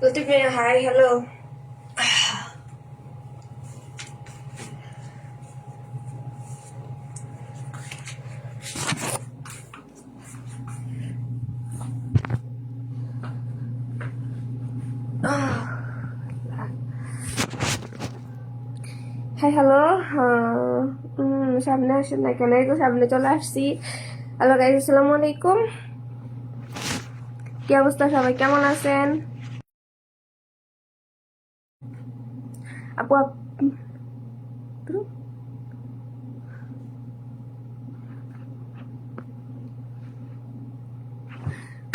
Latif Mia, hi, hello. Hi hello, সামনে আসেন না কেন? এই তো সামনে চলে আসছি। হ্যালো গাইস, আসসালামু আলাইকুম। কি অবস্থা, সবাই কেমন আছেন? আপু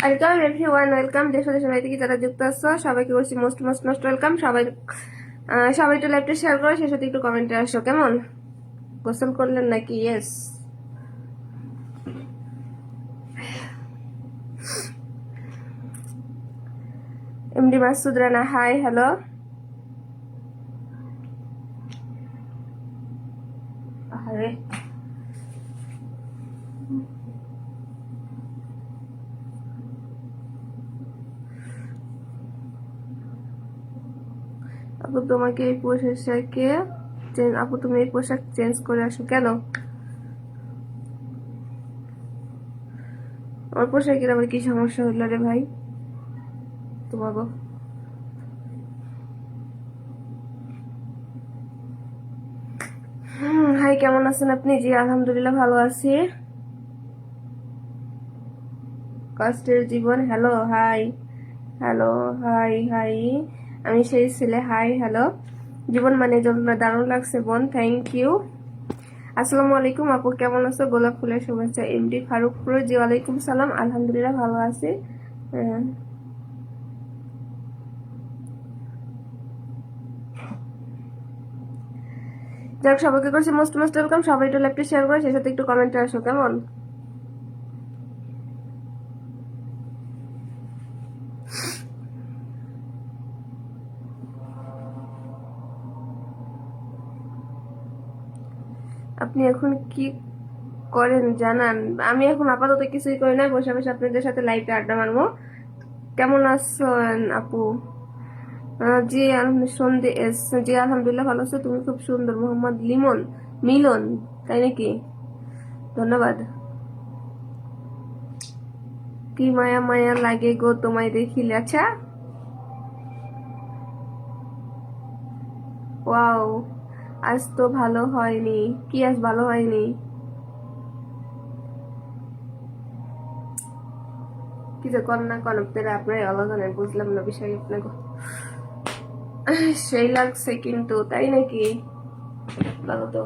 ওয়েলকাম এভরিওয়ান, ওয়েলকাম। দেশ দেশের বাইরে থেকে যারা যুক্ত আছো সবাইকে বলছি মোস্ট মোস্ট মোস্ট ওয়েলকাম। সবাই একটু লাইভটা শেয়ার করো, সেই সাথে একটু কমেন্টে আসো। কেমন গোসল করলেন নাকি? Yes. MD Masud Rana, hi hello. আরে আপু তোমাকে এই পোশাকে আপু তুমি এই পোশাক চেঞ্জ করে আসো কেন? আমার পোশাকের আবার কি সমস্যা হইল রে ভাই তোমাকে? হাই, কেমন আছেন আপনি? জি আলহামদুলিল্লাহ ভালো আছি। কষ্টের জীবন, hello hi. Hello hi hi, আমি সেই ছেলে। Hi hello. জীবন মানে যন্ত্রণা, দারুণ লাগছে বোন, থ্যাংক ইউ। আসসালামু আলাইকুম আপু, কেমন আছো? গোলাপ ফুলের শুভেচ্ছা। এমডি ফারুকপুর, জি ওয়ালাইকুম সালাম, আলহামদুলিল্লাহ ভালো আছি। যাক, সবাইকে করছি মোস্ট মোস্ট ওয়েলকাম। সবাই একটু লাইভটা শেয়ার করে সেই সাথে একটু কমেন্টে আসো। কেমন আপনি এখন কি করেন জানান? আমি এখন আপাতত কিছুই করি না, বসে বসে আপনাদের সাথে লাইভে আড্ডা মারবো। কেমন আছেন আপু? জি আলহামদুলিল্লাহ, জি আলহামদুলিল্লাহ ভালো আছো। তুমি খুব সুন্দর। মোহাম্মদ মিলন, তাই নাকি? ধন্যবাদ। কি মায়া মায়া লাগে গো তোমায় দেখিলে। আচ্ছা, ওয়াও, আজ তো ভালো হয়নি। কি আজ ভালো হয়নি? কি যে কন্যা কনকদের আপনার আলাদা বুঝলাম না বিষয় আপনাকে। সেই লাগছে কিন্তু, তাই নাকি? ভালো তো।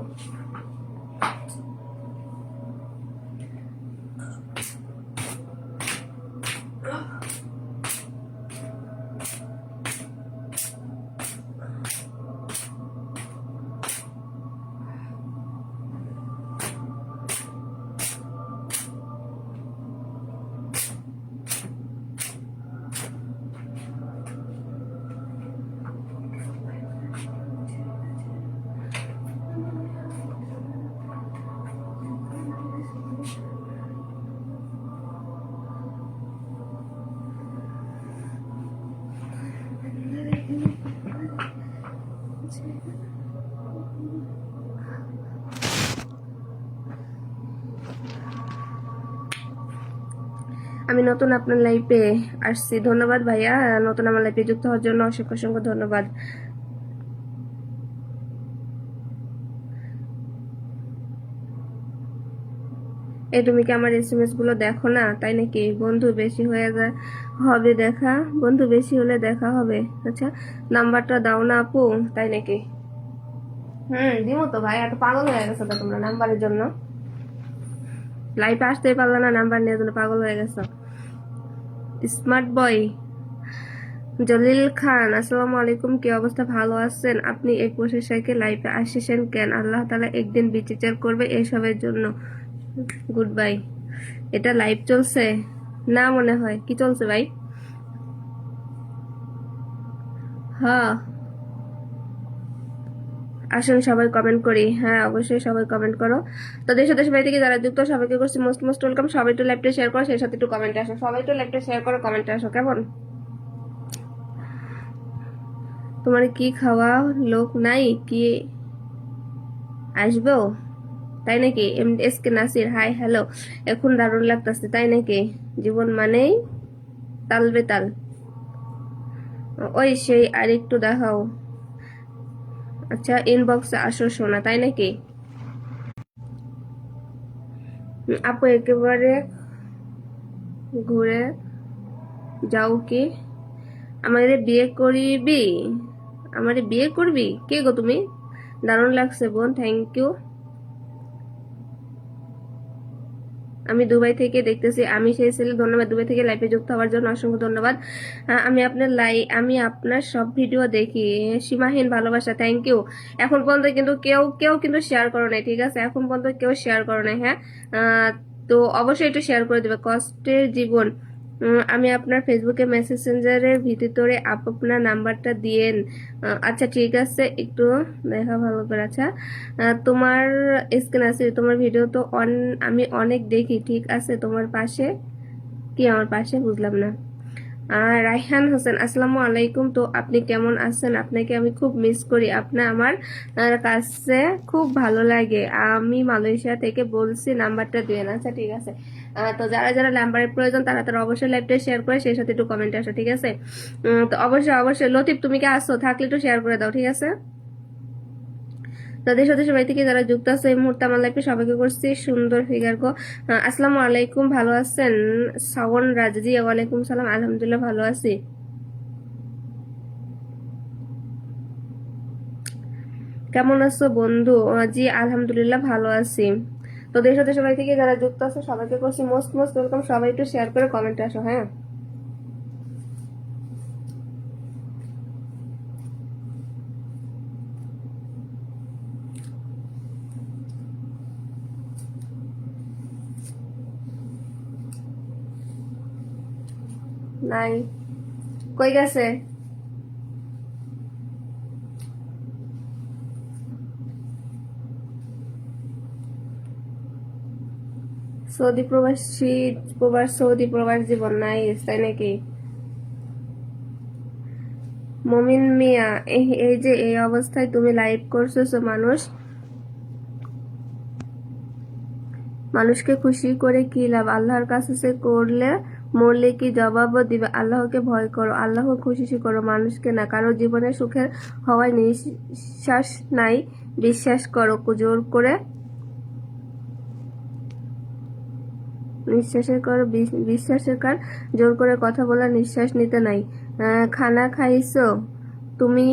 আমি নতুন আপনার লাইফে আসছি। ধন্যবাদ ভাইয়া, নতুন আমার লাইফে যুক্ত হওয়ার জন্য অসংখ্য অসংখ্য ধন্যবাদ। এই তুমি কি আমার এসএমএস গুলো দেখো না? তাই নাকি? বন্ধু বেশি হয়ে হবে দেখা, বন্ধু বেশি হলে দেখা হবে। আচ্ছা, নাম্বারটা দাও না আপু। তাই নাকি? দিমু তো ভাই, এত পাগল হয়ে গেছো তো তোমরা নাম্বারের জন্য। লাইফে আসতেই পারলো না, নাম্বার নিয়ে জন্য পাগল হয়ে গেছো। স্মার্ট বয় জলিল খান, আসসালামু আলাইকুম। কি অবস্থা, ভালো আছেন আপনি? এই পোশাকে লাইফে আসিছেন কেন? আল্লাহ তাআলা একদিন বিচার করবে এসবের জন্য। Good bye. এটা লাইভ চলছে না মনে হয়। কি চলছে ভাই? হ্যাঁ, আসুন সবাই কমেন্ট করি। হ্যাঁ অবশ্যই সবাই কমেন্ট করো। তো দেশ দেশ বাড়ি থেকে যারা যুক্ত সবাইকে করছি মোস্ট মোস্ট ওয়েলকাম। সবাই একটু লাইভটা শেয়ার করো, সেই সাথে একটু কমেন্টে আসো। সবাই একটু লাইভটা শেয়ার করো, কমেন্টে আসো। কেমন তোমার কি খাওয়া লোক নাই কি আসবো, তাই নাকি? S K Nasir, hi hello. এখন দারুণ লাগতেছে, তাই নাকি? জীবন মানেই তাল বেতাল। ওই সেই আরেকটু দেখাও। আচ্ছা, ইনবক্সে আসো শোনা, তাই নাকি? আপু একেবারে ঘুরে যাও কি? আমারে বিয়ে করিবি? আমারে বিয়ে করবি? কে গো তুমি? দারুণ লাগছে বোন, থ্যাংক ইউ। আমি দুবাই থেকে দেখতেছি, আমি সেই ছেলে, ধন্যবাদ দুবাই থেকে লাইভে যুক্ত হওয়ার জন্য, অসংখ্য ধন্যবাদ। আমি আপনার সব ভিডিও দেখি, সীমাহীন ভালোবাসা, থ্যাংক ইউ। এখন পর্যন্ত কিন্তু কেউ কেউ কিন্তু শেয়ার করো নাই, ঠিক আছে? এখন পর্যন্ত কেউ শেয়ার করো নাই, হ্যাঁ? তো অবশ্যই একটু শেয়ার করে দেবে। কষ্টের জীবন, আমি আপনার ফেসবুকে মেসেঞ্জারের ভিতরে আপনার নাম্বারটা দিয়েন। আচ্ছা ঠিক আছে, একটু দেখা ভালো করে। আচ্ছা, তোমার স্ক্রিন আছে, তোমার ভিডিও তো আমি অনেক দেখি, ঠিক আছে? তোমার পাশে কি আমার পাশে, বুঝলাম না। রাইহান হোসেন, আসসালামু আলাইকুম। তো আপনি কেমন আছেন? আপনাকে আমি খুব মিস করি, আপনার আমার কাছে খুব ভালো লাগে। আমি মালয়েশিয়া থেকে বলছি, নাম্বারটা দিয়েন। আচ্ছা ঠিক আছে। তো যারা যারা নাম্বারের প্রয়োজন তারা তারা অবশ্যই লাইভটা শেয়ার করে সেই সাথে একটু কমেন্টে আসো, ঠিক আছে? তো অবশ্যই অবশ্যই লতিফ, তুমি কি আসো? থাকলে একটু শেয়ার করে দাও, ঠিক আছে? তাদের সাথে সবাই থেকে যারা যুক্ত আছে এই মুহূর্তে আমার লাইফে, সবাইকে করছি সুন্দর ফিগার গো। আসসালামু আলাইকুম, ভালো আছেন? শ্রাবণ রাজ, জি ওয়ালাইকুম সালাম, আলহামদুলিল্লাহ ভালো আছি। কেমন আছো বন্ধু? জি আলহামদুলিল্লাহ ভালো আছি। তোদের সাথে সবাই থেকে যারা যুক্ত আছে সবাইকে করছি মোস্ট মোস্ট ওয়েলকাম। সবাই একটু শেয়ার করে কমেন্টে আসো, হ্যাঁ? নাই, কই গেছে? সৌদি প্রবাসী, সৌদি প্রবাস জীবন নাই, তাই নাকি? মমিন মিয়া, এই যে এই অবস্থায় তুমি লাইভ করছো, মানুষকে খুশি করে কি লাভ? আল্লাহর কাছে সে করলে মরলে কি জবাবও দিবে? আল্লাহকে ভয় করো, আল্লাহ খুশি করো, মানুষকে না। কারো জীবনে সুখের হওয়ায় নিঃশ্বাস নাই, বিশ্বাস করো। জোর করে বিশ্বাসের কার, জোর করে কথা বলা, নিঃশ্বাস নিতে নাই। খানা খাইছো তুমি,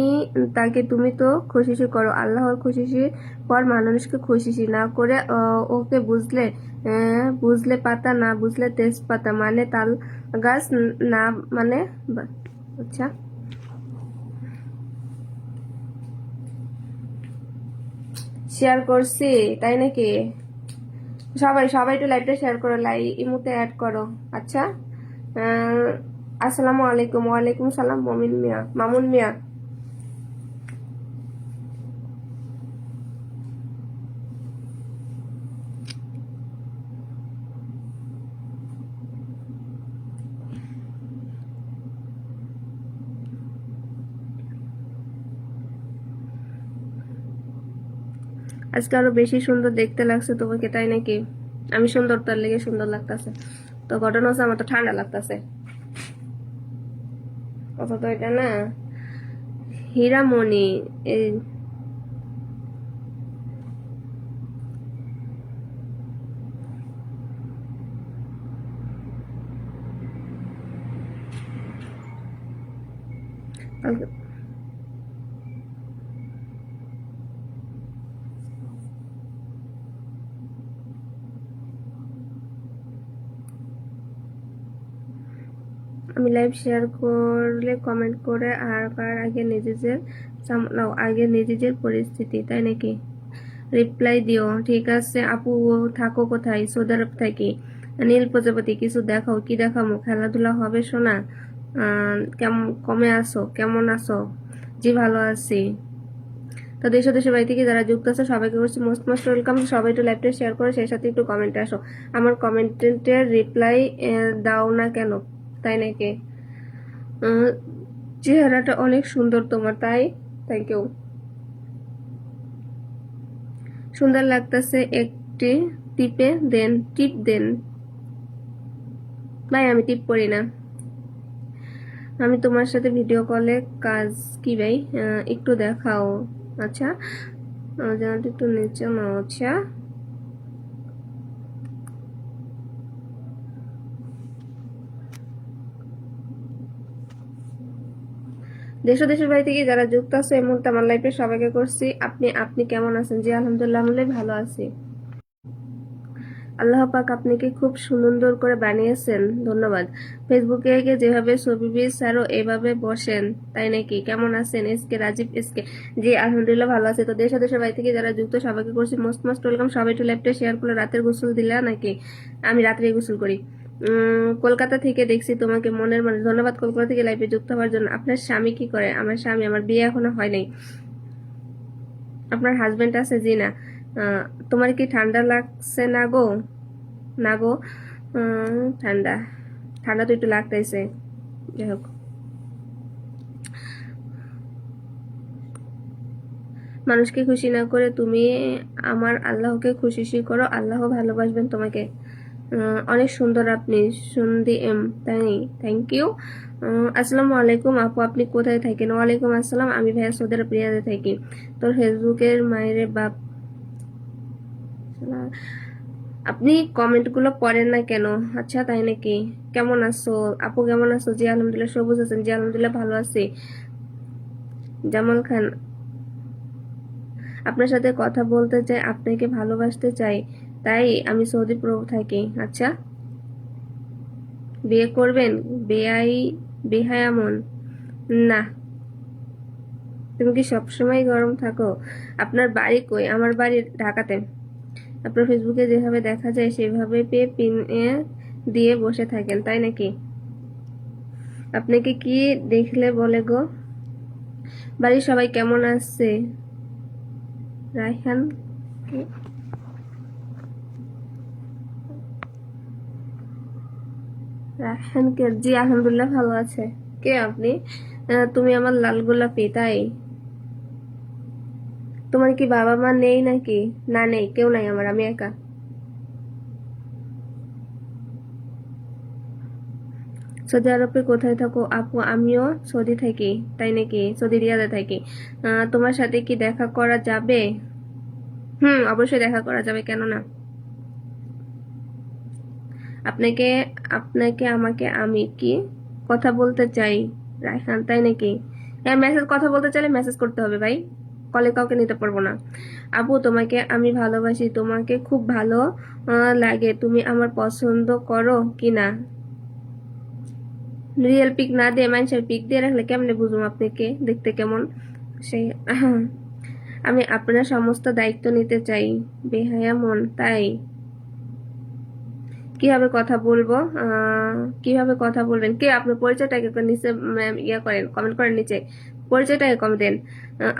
তাকে তুমি তো খুশি করো। আল্লাহর খুশি পর মানুষকে খুশি না করে ওকে বুঝলে, বুঝলে পাতা, না বুঝলে তেজপাতা, মানে তাল গাছ না, মানে আচ্ছা শেয়ার করছি, তাই নাকি? সবাই সবাই একটু লাইভটা শেয়ার করো, ইমুতে অ্যাড করো। আচ্ছা, আসসালামু আলাইকুম। ওয়ালাইকুম সালাম মামুন মিয়া। আজকে আরো বেশি সুন্দর দেখতে লাগছে তোমাকে, তাই নাকি? আমি সুন্দর, তার লেগে সুন্দর লাগতেছে। তো ঘটনা হচ্ছে আমার তো ঠান্ডা লাগতেছে, কথা তো এটা না। হীরামণি, এই আমি লাইভ শেয়ার করলে কমেন্ট করে আর আগে নিজেদের সামলাও, আগে নিজেদের পরিস্থিতি, তাই নাকি? রিপ্লাই দিও, ঠিক আছে আপু। থাকো কোথায়? সৌদি আরব থাকি। নীল প্রজাপতি, কিছু দেখাও। কি দেখামো? খেলাধুলা হবে শোনা? কেমন কমে আসো, কেমন আছো? জি ভালো আছি। তো দেশ ও দেশের বাড়ি থেকে যারা যুক্ত আছে সবাইকে করছি মোস্ট মোস্ট ওয়েলকাম। সবাই একটু লাইভটা শেয়ার করে সেই সাথে একটু কমেন্টে আসো। আমার কমেন্টের রিপ্লাই দাও না কেন, তাই নাকি? চেহারাটা অনেক সুন্দর তোমার, তাই? Thank you. সুন্দর লাগতেছে, একটি টিপ দেন। ভাই আমি টিপ করি না। আমি তোমার সাথে ভিডিও কলে কাজ কি ভাই? একটু দেখাও। আচ্ছা, জানাটা একটু নিচে না। আচ্ছা, দেশ ও দেশের বাড়ি থেকে যারা যুক্ত আছে এই মুহূর্তে আমার লাইফে সবাইকে করছি আপনি আপনি কেমন আছেন? জি আলহামদুলিল্লাহ, আমি ভালো আছি। আল্লাহ পাক আপনাকে খুব সুন্দর করে বানিয়েছেন, ধন্যবাদ। ফেসবুকে গিয়ে যেভাবে ছবি ছাড়ো এভাবে বসেন, তাই নাকি? কেমন আছেন এসকে রাজীব এসকে? জি আলহামদুলিল্লাহ ভালো আছে। তো দেশ ও দেশের বাড়ি থেকে যারা যুক্ত সবাইকে করছি মোস্ট মোস্ট ওয়েলকাম। সবাই একটু লাইভটা শেয়ার করে রাতের গোসল দিলা নাকি? আমি রাত্রে গোসল করি। কলকাতা থেকে দেখছি তোমাকে, মনের মানুষ, ধন্যবাদ কলকাতা থেকে লাইভে যুক্ত হওয়ার জন্য। আপনার স্বামী কি করে? আমার স্বামী, আমার বিয়ে এখনো হয় নাই। আপনার হাজবেন্ড আছে? জি না। তোমার কি ঠান্ডা লাগছে? না গো, না গো। ঠান্ডা ঠান্ডা তো একটু লাগতেছে। যাই হোক, মানুষকে খুশি না করে তুমি আমার আল্লাহকে খুশি করো, আল্লাহ ভালোবাসবেন তোমাকে। অনেক সুন্দর আপনি, সুন্দি এম, তাই? Thank you. আসসালামু আলাইকুম আপু, আপনি কোথায় থাকেন? ওয়ালাইকুম আসসালাম, আমি ভাইয়া সৌদি আরব রিয়াদে থাকি। তোর ফেসবুকের মায়ের বাপ, আপনি কমেন্টগুলো পড়েন না কেন? আচ্ছা তাই নাকি? কেমন আছো আপু, কেমন আছো? জি আলহামদুলিল্লাহ। সবুজ আছেন? জি আলহামদুলিল্লাহ ভালো আছি। জামাল খান, আপনার সাথে কথা বলতে চাই, আপনাকে ভালোবাসতে চাই, তাই আমি সৌদি প্রভু থাকি। আচ্ছা, বিয়ে করবেন? বেআই বেহায়ামন, না। তুমি কি সবসময় গরম থাকো? আপনার বাড়ি কই? আমার বাড়ি ঢাকাতে। আপনার ফেসবুকে যেভাবে দেখা যায় সেভাবে পেয়ে পিন দিয়ে বসে থাকেন, তাই নাকি? আপনাকে কি দেখলে বলে গো? বাড়ির সবাই কেমন আছে? রায়হান, রায়হান কে? জি আলহামদুলিল্লাহ ভালো আছে। কে আপনি? তুমি আমার লাল গোলাপি, তাই? তোমার কি বাবা মা নেই নাকি? না নেই, কেউ নাই আমার, আমি একা। সৌদি আরবে কোথায় থাকো আপু? আমিও সৌদি থাকি। তাই নাকি? সৌদি রিয়াদে থাকি। তোমার সাথে কি দেখা করা যাবে? অবশ্যই দেখা করা যাবে, কেন না? আপনাকে আপনাকে আমাকে আমি কি কথা বলতে চাই, রায়হান, তাই নাকি? হ্যাঁ, কথা বলতে চাইলে মেসেজ করতে হবে ভাই, কলে কাউকে নিতে পারবো না। আপু তোমাকে আমি ভালোবাসি, তোমাকে খুব ভালো লাগে, তুমি আমার পছন্দ করো কি না? রিয়েল পিক না দিয়ে মানুষের পিক দিয়ে রাখলে কেমনে বুঝুম আপনি কে, দেখতে কেমন সেই? আমি আপনার সমস্ত দায়িত্ব নিতে চাই, বেহায়া মন, তাই? কিভাবে কথা বলবো? কিভাবে কথা বলবেন? কে আপনার পরিচয়টাকে নিচে ইয়া করেন, কমেন্ট করেন নিচে, পরিচয়টাকে কম দেন।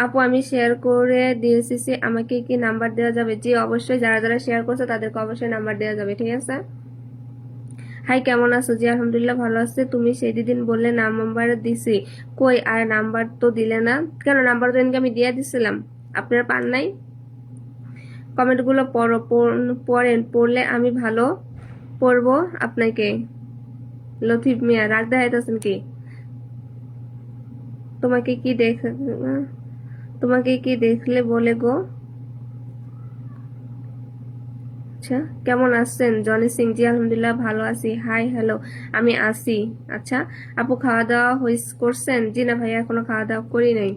আপু আমি শেয়ার করে দিয়েছি, আমাকে কি নাম্বার দেওয়া যাবে? জি অবশ্যই, যারা যারা শেয়ার করছে তাদেরকে অবশ্যই নাম্বার দেওয়া যাবে, ঠিক আছে? হাই কেমন আছো? জি আলহামদুলিল্লাহ ভালো আছে। তুমি সেদিন বললে নাম্বার দিছি, কই আর নাম্বার তো দিলে না কেন? নাম্বার তো আমি দিয়ে দিছিলাম, আপনারা পান নাই? কমেন্টগুলো পড়েন, পড়লে আমি ভালো পড়বো আপনাকে। লতিফ মিয়া, রাগ দেখাইতেছেন কি? তোমাকে কি দেখ তোমাকে কি দেখলে বলে গো? আচ্ছা, কেমন আছেন? জনি সিং, জি আলহামদুলিল্লাহ ভালো আছি। হাই হ্যালো, আমি আছি। আচ্ছা আপু, খাওয়া দাওয়া করছেন? জি না ভাইয়া, এখনো খাওয়া দাওয়া করি নাই।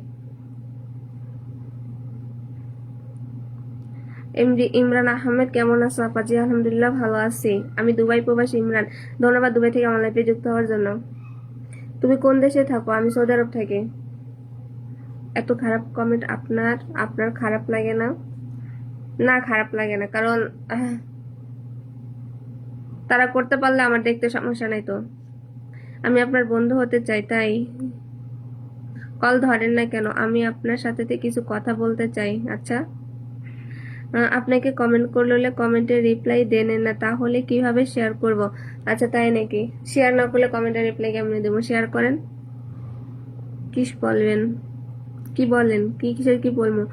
এমডি ইমরান আহমেদ, কেমন আছো আপা? জি আলহামদুলিল্লাহ ভালো আছি। আমি দুবাই প্রবাসী ইমরান, ধন্যবাদ দুবাই থেকে আমার লাইফে যুক্ত হওয়ার জন্য। তুমি কোন দেশে থাকো? আমি সৌদি আরব থাকি। এত খারাপ কমেন্ট, আপনার আপনার খারাপ লাগে না? না খারাপ লাগে না, কারণ তারা করতে পারলে আমার দেখতে সমস্যা নাই তো। আমি আপনার বন্ধু হতে চাই, তাই? কল ধরেন না কেন? আমি আপনার সাথে কিছু কথা বলতে চাই। আচ্ছা, আপনাকে কমেন্ট করলে কমেন্টে রিপ্লাই দেন না, তাহলে কিভাবে শেয়ার করব? আচ্ছা তাই নাকি? শেয়ার না করলে কমেন্টে রিপ্লাই কেমনে দেবো? শেয়ার করেন। কিস বলবেন, কি বলেন, কি কিসের কি বলবো?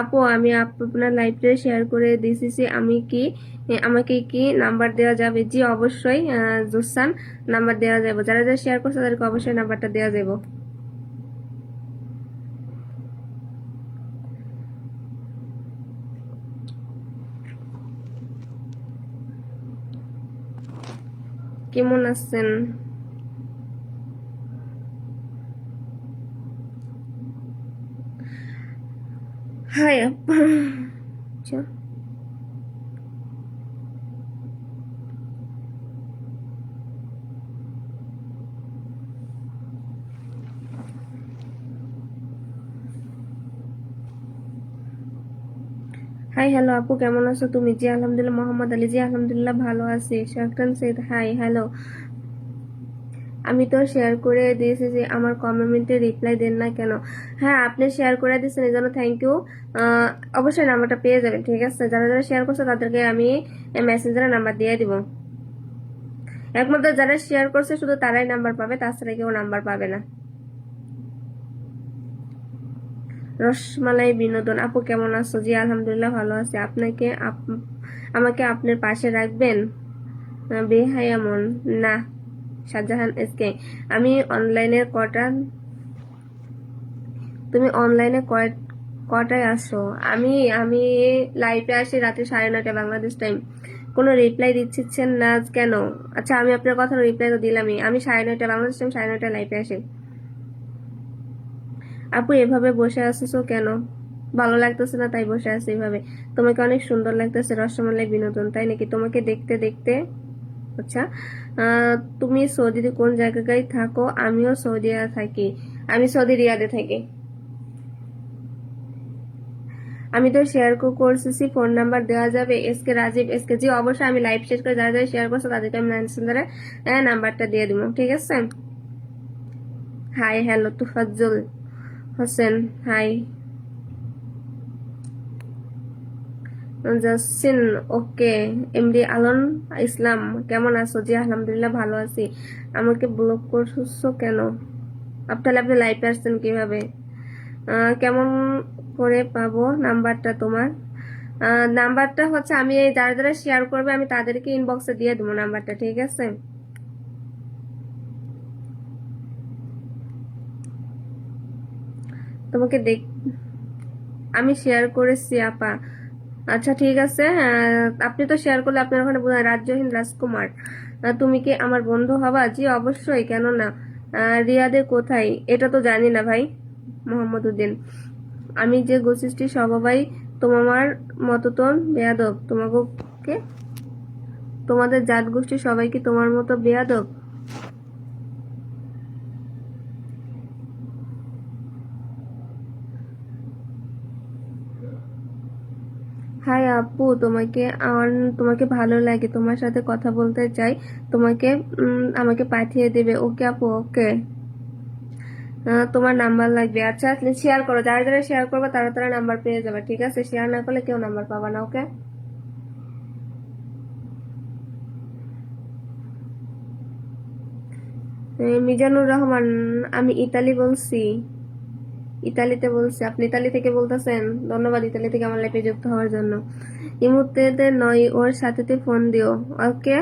আপু আমি আপনার লাইভটা শেয়ার করে দিয়েছি, আমি কি আমাকে কি নাম্বার দেওয়া যাবে? জি অবশ্যই জোসান, নাম্বার দেওয়া যাবে। যারা যারা শেয়ার করছে তাদেরকে অবশ্যই নাম্বারটা দেওয়া যাবে। কেমন আছেন? হাই আপা। আচ্ছা হাই হ্যালো আপু, কেমন আছো তুমি? জি আলহামদুলিল্লাহ। মোহাম্মদ আলী, জি আলহামদুলিল্লাহ ভালো আছি। শাকরান সৈয়দ, হাই হ্যালো। আমি তো শেয়ার করে দিয়েছি যে আমার কমেন্টে রিপ্লাই দেন না কেন? হ্যাঁ আপনি শেয়ার করে দিয়েছেন এই জন্য থ্যাংক ইউ। অবশ্যই নাম্বারটা পেয়ে যাবেন, ঠিক আছে? যারা যারা শেয়ার করছে তাদেরকে আমি মেসেঞ্জারে নাম্বার দিয়ে দিব। একমাত্র যারা শেয়ার করছে শুধু তারাই নাম্বার পাবে, তাছাড়া কেউ নাম্বার পাবে না। রসমালাই বিনোদন, আপু কেমন আছো? জি আলহামদুলিল্লাহ ভালো আছি। আপনাকে আমাকে আপনার পাশে রাখবেন? বেহায়া মন, না। শাহজাহান এসকে, আমি অনলাইনে কটা, তুমি অনলাইনে কটায় আসো? আমি আমি লাইভে আসি রাতে 9:30 বাংলাদেশ টাইম। কোনো রিপ্লাই দিচ্ছেন না কেন? আচ্ছা আমি আপনার কথা রিপ্লাই তো দিলামই। আমি 9:30 বাংলাদেশ টাইম 9:30 লাইভে আসি। আপু এভাবে বসে আসছো কেন? ভালো লাগতেছে না তাই বসে আছি এভাবে। তোমাকে অনেক সুন্দর লাগতেছে। রসমালাই বিনোদন, তাই নাকি? তোমাকে দেখতে দেখতে। আচ্ছা তুমি সৌদিতে কোন জায়গায় থাকো? আমিও সৌদি থাকি। আমি সৌদি রিয়াদে থাকি। আমি তো শেয়ার করতেছি, ফোন নাম্বার দেওয়া যাবে? এসকে রাজীব এসকে, জি অবশ্যই। আমি লাইভ শেষ করে যারা যারা শেয়ার করছে তাদেরকে আমি মেসেঞ্জারে নাম্বারটা দিয়ে দিব, ঠিক আছে? Hi hello Tofazzal Hossain, hi Jasin, okay. MD Alon Islam, কেমন আছো? জি আলহামদুলিল্লাহ ভালো আছি। আমাকে ব্লক করছো কেন? আপনারা আপনি লাইভে আসছেন কিভাবে? কেমন করে পাবো নাম্বারটা তোমার? নাম্বারটা হচ্ছে আমি এই যারা যারা শেয়ার করবে আমি তাদেরকে ইনবক্সে দিয়ে দেবো নাম্বারটা, ঠিক আছে? তোমাকে আমি শেয়ার করেছি আপা। আচ্ছা ঠিক আছে। আপনি তো শেয়ার করলে আপনার ওখানে রাজ্যহীন রাজকুমার, তুমি কি আমার বন্ধু হবা? জি অবশ্যই, কেন না। রিয়াদে কোথায় এটা তো জানি না ভাই। মোহাম্মদ উদ্দিন, আমি যে গোষ্ঠী সবাই তোমার মতো তো বেয়াদব? তোমাকে তোমাদের জাত গোষ্ঠী সবাই কি তোমার মতো বেয়াদব? হাই আপু, তোমাকে ভালো লাগে, তোমার সাথে কথা বলতে চাই। তোমাকে আমাকে পাঠিয়ে দেবে? ওকে আপু, ওকে। তোমার নাম্বার লাগবে? আচ্ছা শেয়ার করো, যারা যারা শেয়ার করবে তারা তারা নাম্বার পেয়ে যাবে, ঠিক আছে? শেয়ার না করলে কেউ নাম্বার পাবা না, ওকে? মিজানুর রহমান, আমি ইতালিতে বলছি। আপনি ইতালি থেকে বলতেছেন? ধন্যবাদ ইতালি থেকে আমার লাইফে যুক্ত হওয়ার জন্য। ইমুতে নয়, ওর সাথে ফোন দিও, ওকে?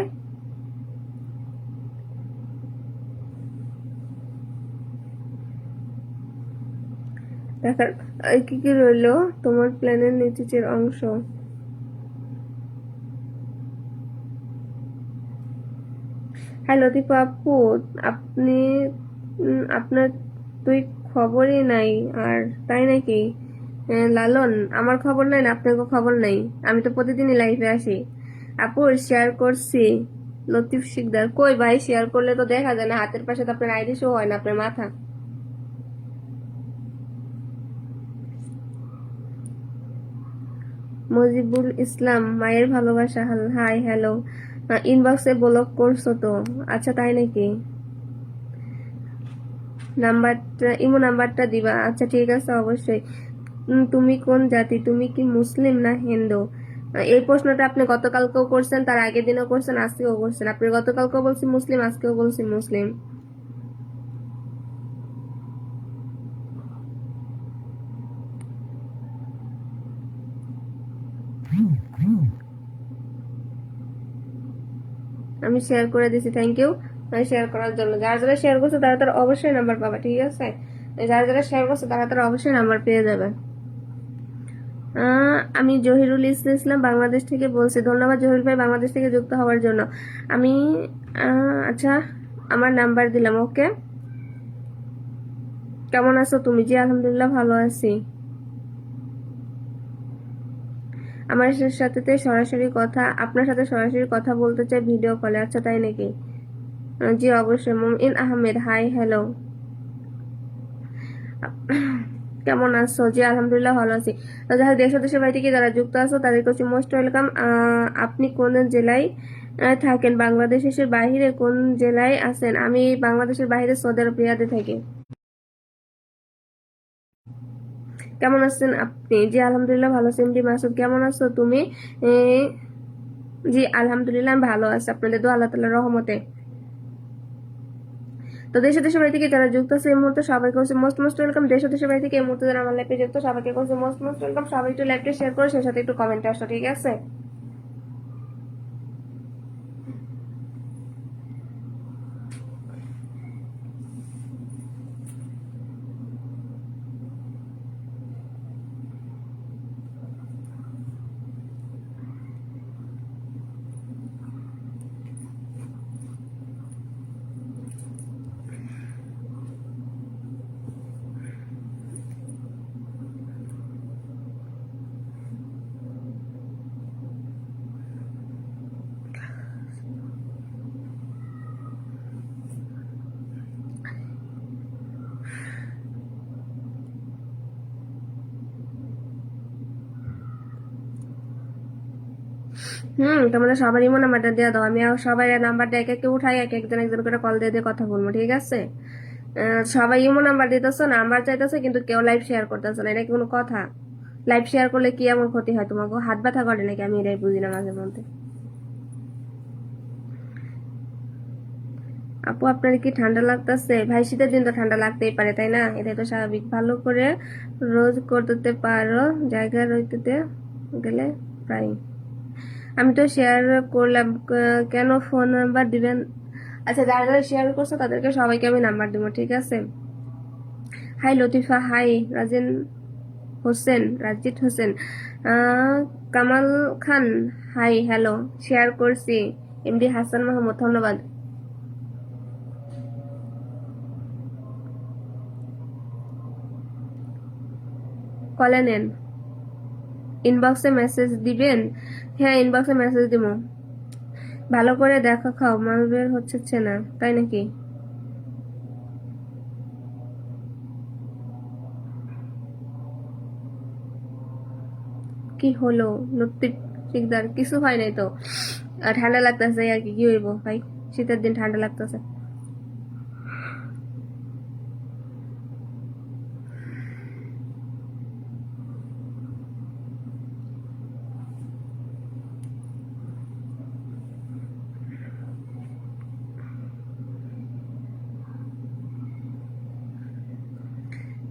দেখার আর কি কি রইলো তোমার প্ল্যানের নিচের অংশ? হ্যাঁ লতিফা আপু, আপনি আপনার তুই খবরই নাই আর, তাই নাকি? লালন, আমার খবর নাই না আপনার খবর নাই? আমি তো প্রতিদিনই লাইভে আসি। আপু শেয়ার করছি। লতিফ শিকদার, কই ভাই? শেয়ার করলে তো দেখা যায় না, হাতের পাশে তো আপনার আইডি শো হয় না, আপনার মাথা। মজিবুল ইসলাম, মায়ের ভালোবাসা, হাই হ্যালো। ইনবক্সে ব্লক করছো তো? আচ্ছা তাই নাকি? নাম্বারটা, ইমো নাম্বারটা দিবা? আচ্ছা ঠিক আছে অবশ্যই। তুমি কোন জাতি? তুমি কি মুসলিম না হিন্দু? এই প্রশ্নটা আপনি গতকালকেও করছেন, তার আগের দিনও করছেন, আজকেও করছেন। আপনি গতকালকেও বলছি মুসলিম, আজকেও বলছি মুসলিম। আমি শেয়ার করে দিছি, থ্যাংক ইউ শেয়ার করার জন্য। যারা যারা শেয়ার করছে তারা তারা অবশ্যই নাম্বার পাবে, ঠিক আছে? যারা যারা শেয়ার করছে তারা তারা অবশ্যই নাম্বার পেয়ে যাবে। আমি জহিরুল ইসলাম বাংলাদেশ থেকে বলছি। ধন্যবাদ জহিরুল ভাই বাংলাদেশ থেকে যুক্ত হওয়ার জন্য। আমি আচ্ছা আমার নাম্বার দিলাম, ওকে। কেমন আছো তুমি? জি আলহামদুলিল্লাহ ভালো আছি। আমার সাথে সরাসরি কথা, আপনার সাথে সরাসরি কথা বলতে চাই ভিডিও কলে। আচ্ছা তাই নাকি? জি অবশ্যই। মুমিন আহমেদ, হাই হ্যালো, কেমন আছো? জি আলহামদুলিল্লাহ ভালো আছি। যারা দেশ ও দেশের বাইরে থেকে যারা যুক্ত আছো তাদের কাছে মোস্ট ওয়েলকাম। আপনি কোন জেলায় থাকেন? বাংলাদেশের বাইরে কোন জেলায় আছেন? আমি বাংলাদেশের বাইরে সৌদি আরব রিয়াদে থাকি। কেমন আছেন আপনি? জি আলহামদুলিল্লাহ ভালো আছি। এমডি মাসুদ, কেমন আছো তুমি? জি আলহামদুলিল্লাহ আমি ভালো আছি, আপনাদের দোয়া আল্লাহ তাআলার রহমতে। তো দেশ ও দেশের বাড়ি থেকে যারা যুক্ত আছে এই মুহূর্তে সবাইকে হচ্ছে মোস্ট মোস্ট ওয়েলকাম। দেশ ও দেশের বাড়ি থেকে এই মুহূর্তে যারা আমার লাইভে যুক্ত সবাইকে হচ্ছে মোস্ট মোস্ট ওয়েলকাম। সবাই একটু লাইভটা শেয়ার করে সেই সাথে একটু কমেন্টে আসো, ঠিক আছে? তোমাদের সবার ইমো নাম্বারটা দিয়ে দাও, আমি সবাই নাম্বারটা এক একে উঠাই, এক একজন একজন করে কল দিয়ে দিয়ে কথা বলবো, ঠিক আছে? সবাই ইমো নাম্বার দিতেছো, নাম্বার চাইতেছো, কিন্তু কেউ লাইভ শেয়ার করতেছো না। এটা কি কোনো কথা? লাইভ শেয়ার করলে কি এমন ক্ষতি হয়? তোমাকে হাত ব্যথা করে নাকি? আমি এটাই বুঝি না মাঝে মধ্যে। আপু আপনার কি ঠান্ডা লাগতেছে? ভাই শীতের দিন তো ঠান্ডা লাগতেই পারে, তাই না? এটাই তো স্বাভাবিক। ভালো করে রোজ করতে পারো, জায়গা রইতে গেলে প্রায়। আমি তো শেয়ার করলাম, কেন ফোন নাম্বার দিবেন? আচ্ছা যারা যারা শেয়ার করছো তাদেরকে সবাইকে আমি নাম্বার দিব, ঠিক আছে? হাই লতিফা, হাই রাজিদ হোসেন, আহ, কামাল খান, হাই হ্যালো, শেয়ার করছি। এমডি হাসান মাহমুদ, ধন্যবাদ। কলে নেন, ইনবক্সে মেসেজ দিবেন? হ্যাঁ ইনবক্সে মেসেজ দিব। ভালো করে দেখা খাও, মাল বের হচ্ছে না, তাই নাকি? কি হলো লতিফ শিকদার? কিছু হয় নাই তো, ঠান্ডা লাগতেছে আর কি, কি হইব ভাই, শীতের দিন ঠান্ডা লাগতেছে।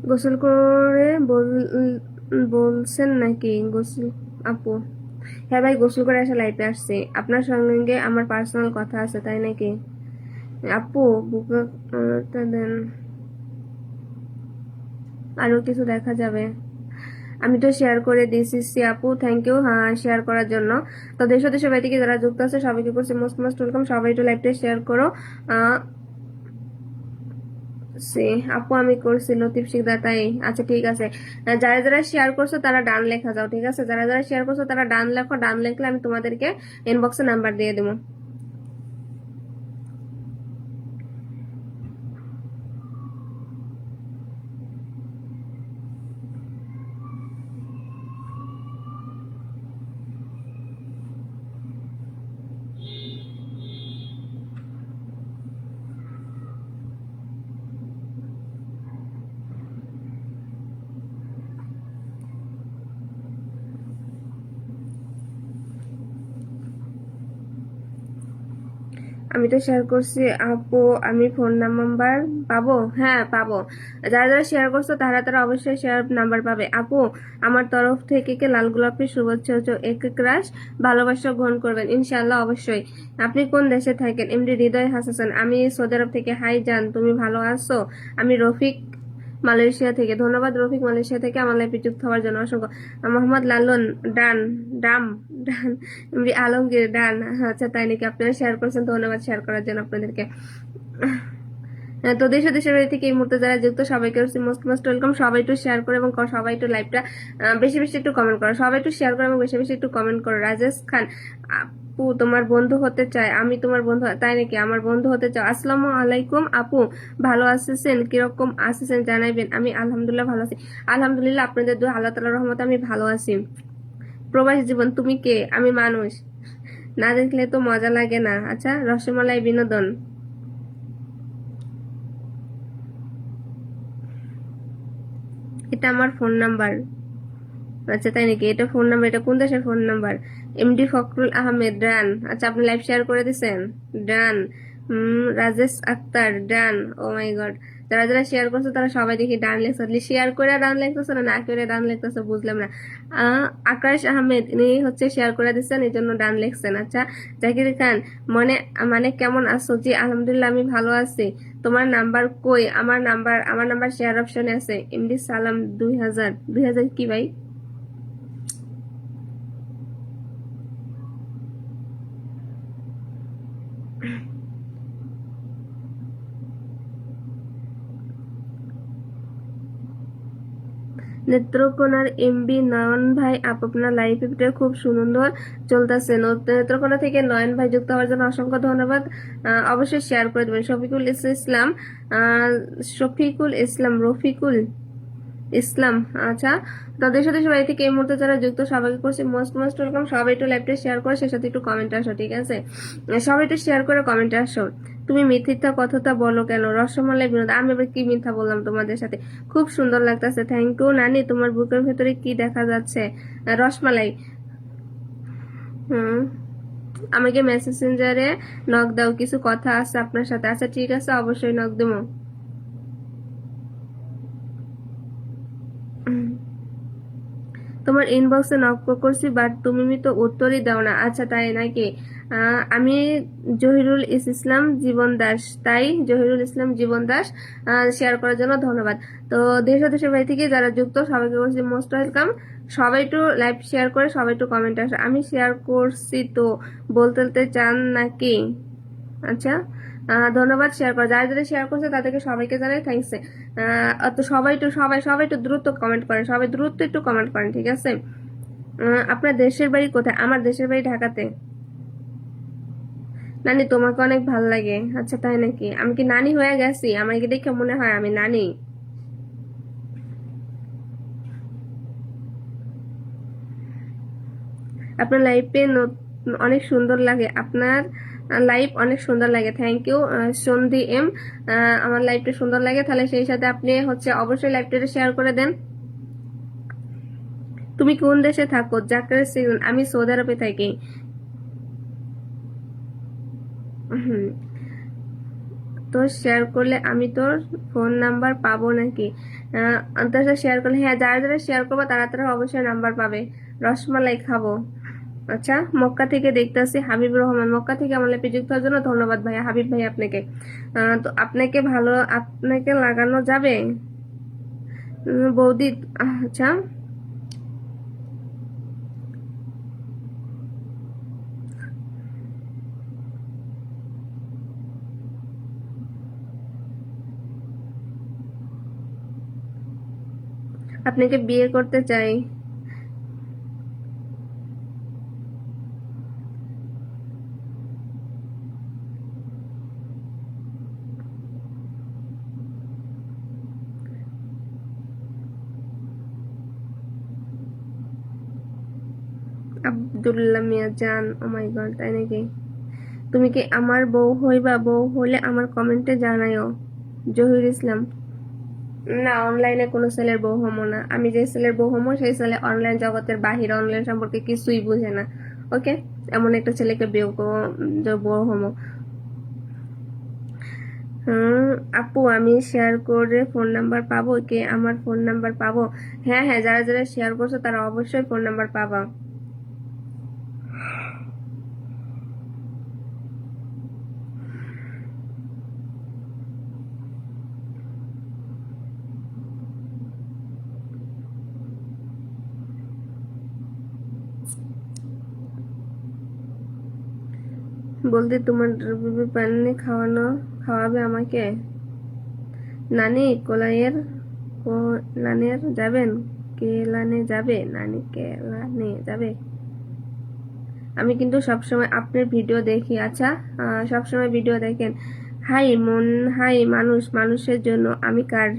গোসল করে বলছেন নাকি? গোসল আপু, হ্যাঁ ভাই গোসল করে এসে লাইফে আসছে। আপনার সঙ্গে আমার পার্সোনাল কথা আছে, তাই নাকি? আপু বুকটা দেন, আরো কিছু দেখা যাবে। আমি তো শেয়ার করে দিয়েছি আপু, থ্যাংক ইউ হ্যাঁ শেয়ার করার জন্য। তো দেশ ও দেশের বাইরে থেকে যারা যুক্ত আছে সবাইকে করছি মোস্ট মোস্ট ওয়েলকাম। সবাই একটু লাইভটা শেয়ার করো। আহ সে আপু আমি করছি লতিফ শিকদার, তাই? আচ্ছা ঠিক আছে। যারা যারা শেয়ার করছো তারা ডান লেখা যাও, ঠিক আছে? যারা যারা শেয়ার করছো তারা ডান লেখো, ডান লিখলে আমি তোমাদেরকে ইনবক্সে নাম্বার দিয়ে দেবো। আমি তো শেয়ার করছি আপু, আমি ফোন নাম্বার পাবো? হ্যাঁ পাবো। যারা যারা শেয়ার করছো তারা তারা অবশ্যই শেয়ার নাম্বার পাবে আপু। আমার তরফ থেকে কে লাল গোলাপের শুভেচ্ছা হচ্ছে এক এক রাশ ভালোবাসা গ্রহণ করবেন ইনশাআল্লাহ অবশ্যই। আপনি কোন দেশে থাকেন? এমডি হৃদয় হাসান, আমি সৌদি আরব থেকে। হাই জান, তুমি ভালো আছো? আমি রফিক মালয়েশিয়া থেকে। ধন্যবাদ রফিক মালয়েশিয়া থেকে আমার লাইফে যুক্ত হওয়ার জন্য অসংখ্য। মোহাম্মদ লালন ডান, ডাম ডান, এমডি আলমগীর ডান। আচ্ছা তাই নাকি, আপনারা শেয়ার করছেন, ধন্যবাদ শেয়ার করার জন্য আপনাদেরকে। তো দেশ ও দেশের বাড়ি থেকে এই মুহূর্তে যারা যুক্ত সবাইকে মোস্ট মোস্ট ওয়েলকাম। সবাই একটু শেয়ার করে এবং সবাই একটু লাইভটা বেশি বেশি একটু কমেন্ট করো, সবাই একটু শেয়ার করো এবং বেশি বেশি একটু কমেন্ট করো। রাজেশ খান, আপু তোমার বন্ধু হতে চাই। আমি তোমার বন্ধু? তাই নাকি, আমার বন্ধু হতে চাও? আসসালামু আলাইকুম আপু, ভালো আছেন? কিরকম আছেন জানাইবেন। আমি আলহামদুলিল্লাহ ভালো আছি। আলহামদুলিল্লাহ, আপনাদের দোয়া আল্লাহ তাআলার রহমতে আমি ভালো আছি। প্রবাস জীবন, তুমি কে? আমি মানুষ, না দেখলে তো মজা লাগে না। আচ্ছা, রসমালাই বিনোদন, এটা আমার ফোন নাম্বার। আচ্ছা তাই নাকি, এটা ফোন নাম্বার? এটা কোন দেশের phone number? MD Fakhrul Ahmed done. আচ্ছা আপনি লাইভ শেয়ার করে দিছেন, done. Rajesh Akter done. Oh my god, যারা যারা শেয়ার করছে তারা সবাই দেখি ডান লেখছে। শেয়ার করে ডান লেখতেছে না করে ডান লেখতেছে, বুঝলাম না। আকাশ আহমেদ ইনি হচ্ছে শেয়ার করে দিচ্ছেন, এই জন্য ডান লেখছেন। আচ্ছা জাকির খান, মানে মানে কেমন আছো? জি আলহামদুলিল্লাহ আমি ভালো আছি। তোমার নাম্বার কই? আমার নাম্বার শেয়ার অপশনে আছে। এমডি সালাম 2000 কি ভাই? নেত্রকোনার এমবি নয়ন ভাই, আপনার লাইভ ভিডিও খুব সুন্দর চলতেছে। নেত্রকোনা থেকে নয়ন ভাই যুক্ত হওয়ার জন্য অসংখ্য ধন্যবাদ। অবশ্যই শেয়ার করে দেবেন। শফিকুল ইসলাম রফিকুল ইসলাম। আচ্ছা, তো দেশ দেশের বাড়ি থেকে এই মুহূর্তে যারা যুক্ত সবাইকে করছি মোস্ট মোস্ট ওয়েলকাম। সবাই একটু লাইভটা শেয়ার করে সে সাথে একটু কমেন্ট আসো, ঠিক আছে? সবাই একটু শেয়ার করে কমেন্ট আসো। তুমি মিথ্যা কথাটা বলো কেন? রসমালাই বিনোদ, আমি এবার কি মিথ্যা বললাম তোমাদের সাথে? খুব সুন্দর লাগতেছে, থ্যাংক ইউ। নানি, তোমার বুকের ভেতরে কি দেখা যাচ্ছে? রসমালাই। হুম, আমাকে মেসেঞ্জারে নক দাও, কিছু কথা আছে আপনার সাথে। আচ্ছা ঠিক আছে, অবশ্যই নক দেবো। তোমার ইনবক্সে নক করছি বাট তুমি তো উত্তরই দাও না। আচ্ছা তাই নাকি? আমি জহিরুল ইসলাম জীবন দাস, তাই জহিরুল ইসলাম জীবন দাস, শেয়ার করার জন্য ধন্যবাদ। তো দেশ ও দেশের বাড়ি থেকে যারা যুক্ত সবাইকে বলছি মোস্ট ওয়েলকাম। সবাই একটু লাইভ শেয়ার করে সবাই একটু কমেন্ট আসে। আমি শেয়ার করছি তো বলতে চান নাকি? আচ্ছা, ধন্যবাদ শেয়ার করা। যারা যারা শেয়ার করছে তাদেরকে সবাইকে জানাই থ্যাংকস। তো সবাই একটু দ্রুত কমেন্ট করেন, সবাই দ্রুত একটু কমেন্ট করেন, ঠিক আছে? আপনার দেশের বাড়ি কোথায়? আমার দেশের বাড়ি ঢাকাতে। নানি, তোমাকে অনেক ভাল লাগে। আচ্ছা তাই নাকি, আমি কি নানি হয়ে গেছি? আমার কি দেখে মনে হয় আমি নানি? আপনার লাইফে অনেক সুন্দর লাগে, আপনার লাইফ অনেক সুন্দর লাগে। থ্যাংক ইউ সন্ধি এম। আমার লাইফটা সুন্দর লাগে, তাহলে সেই সাথে আপনি হচ্ছে অবশ্যই লাইভটা শেয়ার করে দেন। তুমি কোন দেশে থাকো? জাকার সিগুন, আমি সৌদি আরবে থাকি। হুম, তো শেয়ার করলে আমি তোর ফোন নাম্বার পাবো নাকি? আন্তর্জাতিক শেয়ার করলে, হ্যাঁ যারা যারা শেয়ার করবো তারা তারা অবশ্যই নাম্বার পাবে। রসমালাই খাবো। আচ্ছা, মক্কা থেকে দেখতেছি হাবিব রহমান, মক্কা থেকে আমার লাইফে যুক্ত হওয়ার জন্য ধন্যবাদ ভাইয়া, হাবিব ভাই আপনাকে। তো আপনাকে লাগানো যাবে বৌদি? আচ্ছা, আপনাকে বিয়ে করতে চাই। আব্দুল্লাহ মিয়া জান, ও মাই গড, তাই নাকি? তুমি কি আমার বউ হইবা? বউ হলে আমার কমেন্টে জানাইও। জহির ইসলাম, না অনলাইনে কোনো ছেলের বউ হমো না। আমি যে ছেলের বউ হমো সেই ছেলে অনলাইন জগতের বাহির, অনলাইন সম্পর্কে কিছুই বুঝে না। ওকে, এমন একটা ছেলেকে বউ হমো। হুম, আপু আমি শেয়ার করে ফোন নাম্বার পাবো কি? আমার ফোন নাম্বার পাবো? হ্যাঁ হ্যাঁ, যারা যারা শেয়ার করছো তারা অবশ্যই ফোন নাম্বার পাবা। বলতে তোমার বেবি পানি খাওয়াবে আমাকে? নানি কোলায়ের লানের যাবেন? কেলানে যাবে? নানি কেলানে যাবে? আমি কিন্তু সবসময় আপনার ভিডিও দেখি। আচ্ছা, সবসময় ভিডিও দেখেন। হাই মন, হাই মানুষ মানুষের জন্য আমি কার?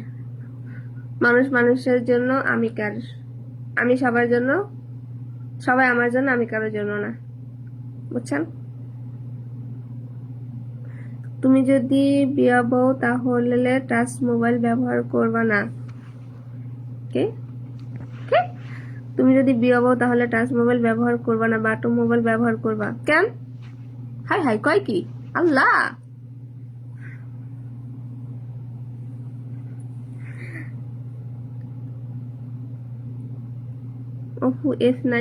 মানুষ মানুষের জন্য আমি কার? আমি সবার জন্য, সবাই আমার জন্য, আমি কারোর জন্য না, বুঝছেন? তুমি যদি বিয়া বউ তাহলে টাচ মোবাইল ব্যবহার করবা না? কে কে? তুমি যদি বিয়া বউ তাহলে টাচ মোবাইল ব্যবহার করবা না, বাটন মোবাইল ব্যবহার করবা কেন? হাই হাই কয় কি? আল্লাহ, ওহু F9,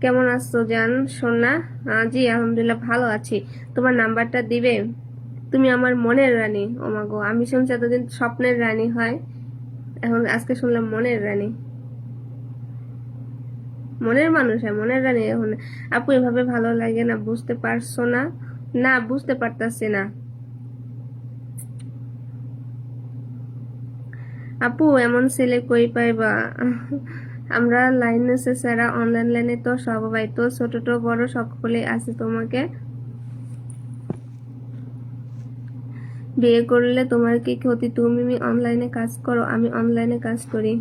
কেমন আছো জান সোনা? জি আলহামদুলিল্লাহ ভালো আছি। তোমার নাম্বারটা দিবে? তুমি আমার মনের রানী। ও মা গো, আমি শুনছি এতদিন স্বপ্নের রানী হয়, এখন আজকে শুনলাম মনের রানী। মনের মানুষ হয়, মনের রানী এখন? আপু এভাবে ভালো লাগে না, বুঝতে পারছো না? না বুঝতে পারতাছি না আপু, এমন ছেলে কই পাইবা? আমরা লাইনে ছাড়া অনলাইন লাইনে তো সবাই তো, ছোট তো বড় সকলে আছে। তোমাকে বিয়ে করলে তোমার কি ক্ষতি? তুমি অনলাইনে কাজ করো, আমি অনলাইনে কাজ করি।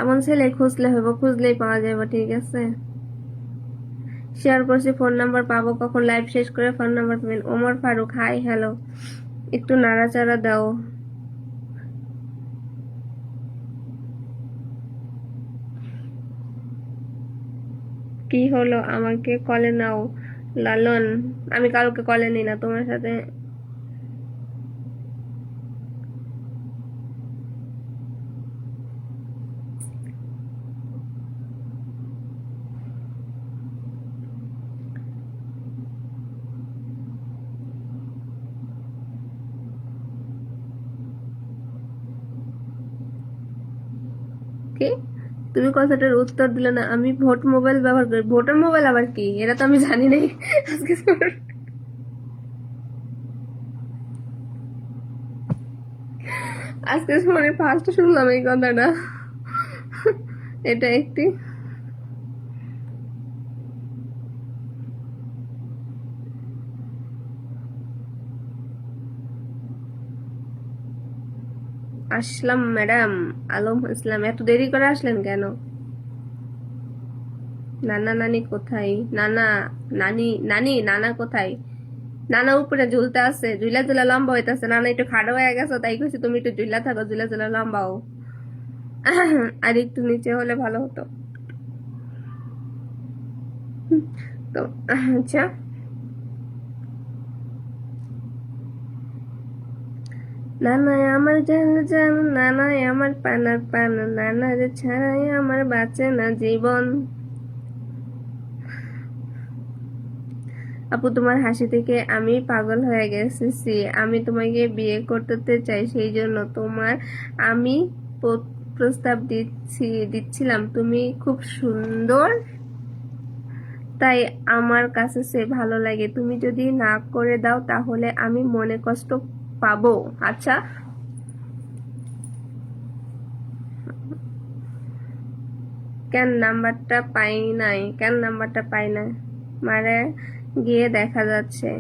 এমন ছেলে খুঁজলে হইব, খুঁজলেই পাওয়া যাবে, ঠিক আছে? শেয়ার করছি, ফোন নাম্বার পাবো কখন? লাইভ শেষ করে ফোন নাম্বার পাবেন। ওমর ফারুক, হাই হ্যালো, একটু নাড়াচাড়া দাও। কি হলো, আমাকে কলে নাও। লালন, আমি কাউকে কলে নিই না তোমার সাথে। কি? তুমি কথাটার উত্তর দিলে না। আমি ভোট মোবাইল ব্যবহার করি। ভোটার মোবাইল আবার কি? এটা তো আমি জানি নাই। আজকে আজকে মানে ফার্স্ট শুনলাম এই কথাটা। এটা একটি আসলাম ম্যাডাম, আলম ইসলাম, এত দেরি করে আসলেন কেন? নানা নানি কোথায়? নানা নানি নানি নানা কোথায়? নানা উপরে ঝুলতে আছে, ঝুলা ঝুলা লম্বা হইতাছে। নানা একটু খাড়ো হয়ে গেছো, তাই কইছি তুমি একটু ঝুলা থাকো, ঝুলা ঝুলা লম্বাও। আর একটু নিচে হলে ভালো হতো। তো আচ্ছা, নানাই আমার জান জান, নানাই আমার পানার পান, নানারে ছাড়াই আমার বাঁচে না জীবন। আপু তোমার হাসি থেকে আমি পাগল হয়ে গেছি। আমি তোমাকে বিয়ে করতে চাই, সেই জন্য তোমার আমি প্রস্তাব দিচ্ছিলাম। তুমি খুব সুন্দর, তাই আমার কাছে সে ভালো লাগে। তুমি যদি না করে দাও তাহলে আমি মনে কষ্ট পাবো। আচ্ছা, কেন নাম্বারটা পাই নাই? মারে গিয়ে দেখা যাচ্ছে।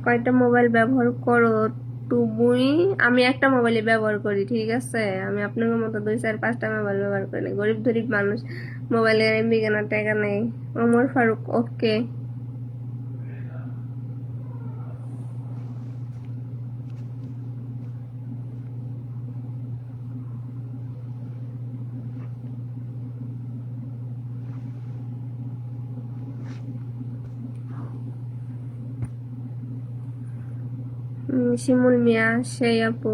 কয়টা মোবাইল ব্যবহার করো তুমি? আমি একটা মোবাইলে ব্যবহার করি, ঠিক আছে? আমি আপনার মতো 2 4 5টা মোবাইল ব্যবহার করি না, গরিব গরিব মানুষ, মোবাইলের এমবি কেনার টাকা নেই। ওমর ফারুক, ওকে। শিমুল মিয়া, সেই আপু,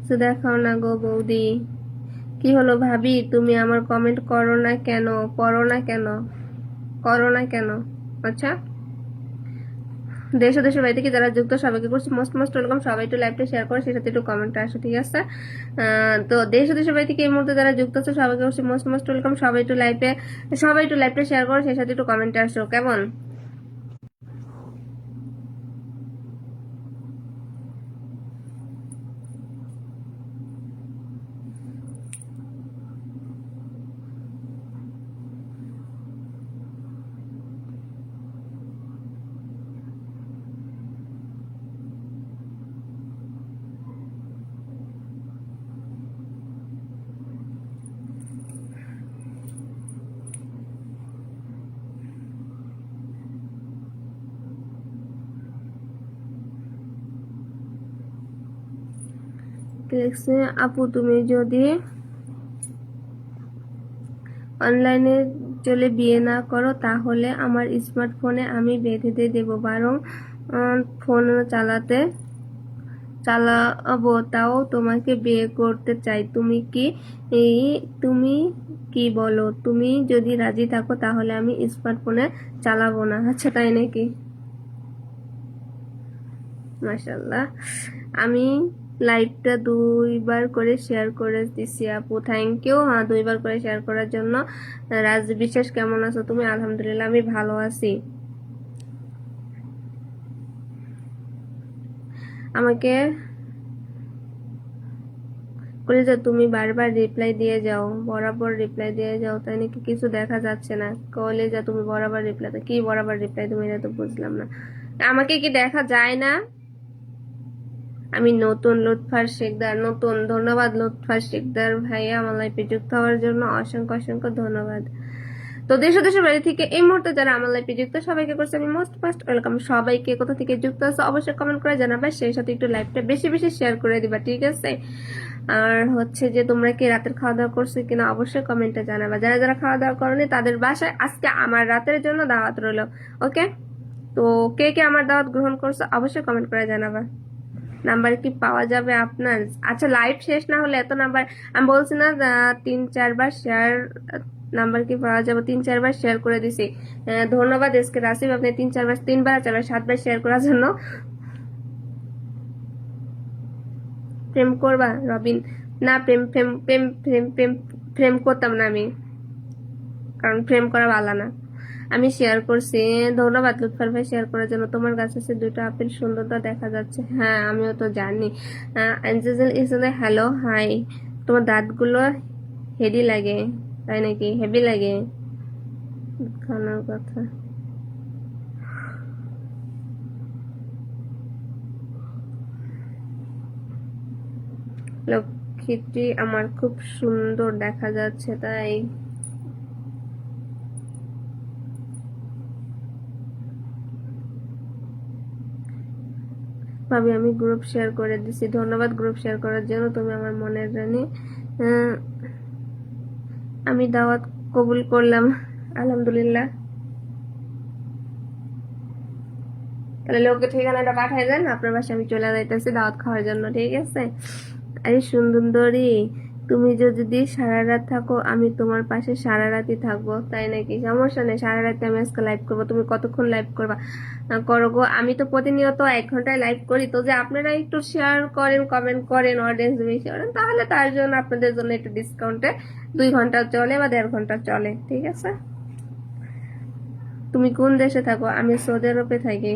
তো দেখাও না গো বৌদি। কি হলো ভাবি, তুমি আমার কমেন্ট করো না কেন, পড়ো না কেন, করো না কেন? আচ্ছা, দেশ ও দেশের বাড়ি থেকে যারা যুক্ত সবাইকে করছি মোস্ট মোস্ট ওয়েলকাম। সবাই একটু লাইভটা শেয়ার করে সেই সাথে একটু কমেন্টে আসো, ঠিক আছে? তো দেশ ও দেশের বাড়ি থেকে এই মুহূর্তে যারা যুক্ত আছে সবাইকে করছি মোস্ট মোস্ট ওয়েলকাম। সবাই একটু লাইভটা শেয়ার করো সেই সাথে একটু কমেন্টে আসো, কেমন? লিখছে আপু, তুমি যদি অনলাইনে চলে বিয়ে না করো তাহলে আমার স্মার্টফোনে আমি বেঁধে দিয়ে দেবো, বরং ফোন চালাবো, তাও তোমাকে বিয়ে করতে চাই। তুমি কি বলো? তুমি যদি রাজি থাকো তাহলে আমি স্মার্টফোনে চালাবো না। আচ্ছা, তাই নাকি? মাশাআল্লাহ। আমি লাইভটা 2বার করে শেয়ার করে দিছি আপু, থ্যাংক ইউ। হ্যাঁ, 2বার করে শেয়ার করার জন্য। রাজ বিশ্বাস, কেমন আছো তুমি? আলহামদুলিল্লাহ, আমি ভালো আছি। আমাকে কলেজে তুমি বারবার রিপ্লাই দিয়ে যাও, বরাবর রিপ্লাই দিয়ে যাও, তাই নাকি? কিছু দেখা যাচ্ছে না। কলেজে তুমি বরাবর রিপ্লাই, কি বরাবর রিপ্লাই তুমি? এটা তো বুঝলাম না, আমাকে কি দেখা যায় না? আমি নতুন, লুৎফার শেখদার নতুন। ধন্যবাদ লুৎফার শেখদার ভাইয়া, আমার লাইফে যুক্ত হওয়ার জন্য অসংখ্য অসংখ্য ধন্যবাদ। তো দেশ ও দেশের বাড়ি থেকে এই মুহূর্তে যারা আমার লাইফে যুক্ত সবাইকে করছি আমি মোস্ট ফার্স্ট ওয়েলকাম। সবাইকে কোথা থেকে যুক্ত আছে অবশ্যই কমেন্ট করে জানাবা, সেই সাথে একটু লাইভটা বেশি বেশি শেয়ার করে দিবা, ঠিক আছে? আর হচ্ছে যে তোমরা কি রাতের খাওয়া দাওয়া করছো কিনা অবশ্যই কমেন্টে জানাবা। যারা যারা খাওয়া দাওয়া করনি তাদের বাসায় আজকে আমার রাতের জন্য দাওয়াত রইলো, ওকে? তো কে কে আমার দাওয়াত গ্রহণ করছো অবশ্যই কমেন্ট করে জানাবা। নাম্বার কি পাওয়া যাবে আপনার? আচ্ছা, লাইভ শেষ না হলে এত নাম্বার আমি বলছি না, 3-4বার শেয়ার। নাম্বার কি পাওয়া যাবে? 3-4বার শেয়ার করে দিছি। ধন্যবাদ এসকে রাসিফ, আপনি 3-4বার, 3বার, 4বার, 7বার শেয়ার করার জন্য। প্রেম করবা রবিন? না, প্রেম প্রেম প্রেম প্রেম প্রেম প্রেম করতাম না আমি, কারণ প্রেম করা ভালো না। আমি শেয়ার করছি। ধন্যবাদ লুৎফার ভাই শেয়ার করার জন্য। তোমার কাছে 2টা আপেল সুন্দরতা দেখা যাচ্ছে। হ্যাঁ, আমিও তো জানি। ইসলে হ্যালো, হাই। তোমার দাঁতগুলো হেভি লাগে, তাই নাকি? হেভি লাগে খানার কথা। লক্ষ্মীটি আমার খুব সুন্দর দেখা যাচ্ছে, তাই? ভাবি, আমি গ্রুপ শেয়ার করে দিছি। ধন্যবাদ গ্রুপ শেয়ার করার জন্য, তুমি আমার মনের রানী। আমি দাওয়াত কবুল করলাম, আলহামদুলিল্লাহ। তাহলে লোকের ঠিকানাটা পাঠিয়ে দেন, আপনার বাসায় আমি চলে যাইতেছি দাওয়াত খাওয়ার জন্য, ঠিক আছে? আরে সুন্দরী, তুমি যদি সারা রাত থাকো আমি তোমার পাশে সারা রাতই থাকবো, তাই নাকি? সমস্যা নেই, সারা রাতে আমি আজকে লাইভ করবো। তুমি কতক্ষণ লাইভ করবা? করো গো। আমি তো প্রতিনিয়ত 1 ঘন্টায় লাইভ করি, তো যে আপনারা একটু শেয়ার করেন, কমেন্ট করেন, অডিয়েন্স বেশি করেন, তাহলে তার জন্য আপনাদের জন্য একটু ডিসকাউন্টে 2 ঘন্টা চলে বা 1.5 ঘন্টা চলে, ঠিক আছে? তুমি কোন দেশে থাকো? আমি সৌদি আরবে থাকি।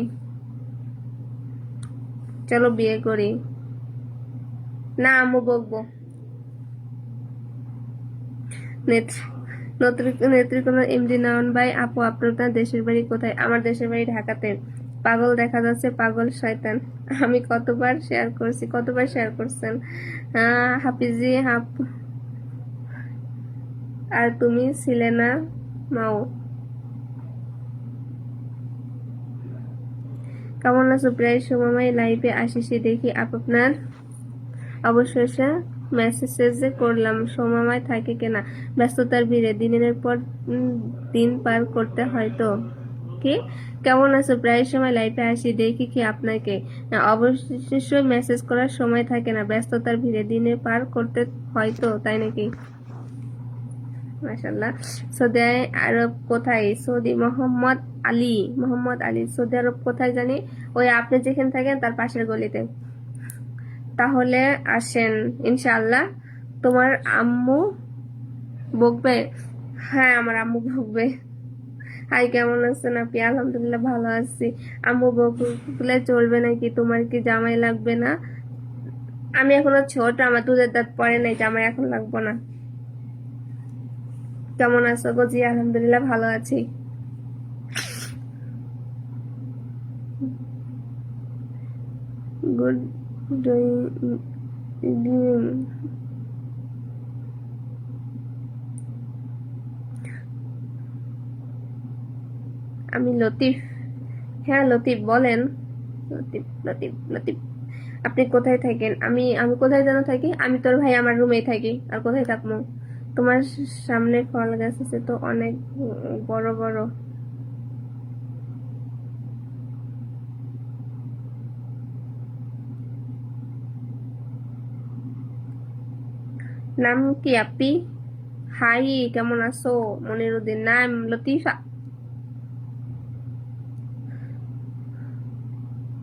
চলো বিয়ে করি। না, আম্মু বকবো। নেত্রকোনা এমডি নাওন ভাই, আপু আপনার দেশের বাড়ি কোথায়? আমার দেশের বাড়ি ঢাকাতে। পাগল দেখা যাচ্ছে, পাগল শয়তান। আমি কতবার শেয়ার করছেন? হাফিজি আর তুমি ছিলে না মাও। কেমন আছো? প্রায় সময় লাইভে আসি, দেখি আপনার অবশেষে মেসেজ করলাম, সময় থাকে কিনা ব্যস্ততার ভিড়ে, দিনের পর দিন পার করতে হয় তো। কি কেমন আছো? প্রায় সময় লাইফে আসি, দেখি কি আপনাকে, অবশ্যই মেসেজ করার সময় থাকে না, ব্যস্ততার ভিড়ে দিনে পার করতে হয়তো, তাই নাকি? মাশাল্লাহ। সৌদি আরব কোথায়? সৌদি মোহাম্মদ আলী সৌদি আরব কোথায় জানি? ওই আপনি যেখানে থাকেন তার পাশের গলিতে। তাহলে আসেন ইনশাআল্লাহ। তোমার আম্মু বকবে? হ্যাঁ, আমার আম্মু বকবে। হাই, কেমন আছেন আপনি? আলহামদুলিল্লাহ ভালো আছি। আম্মু বকলে চলবে নাকি? তোমার কি জামাই লাগবে না? আমি এখনো ছোট, আমার দুধের দাঁত পড়ে নাই, জামাই এখন লাগবো না। কেমন আছো গো? জি আলহামদুলিল্লাহ ভালো আছি। Good evening. আমি লতিফ। হ্যাঁ লতিফ, বলেন। লতিফ লতিফ লতিফ। আপনি কোথায় থাকেন? আমি আমি কোথায় যেন থাকি? আমি তোর ভাই, আমার রুমেই থাকি, আর কোথায় থাকবো? তোমার সামনে ফল গাছ আছে তো অনেক বড় বড়। নাম কি আপি? হাই, কেমন আছো? মনিরুদ্দিন। নাম লতিফা।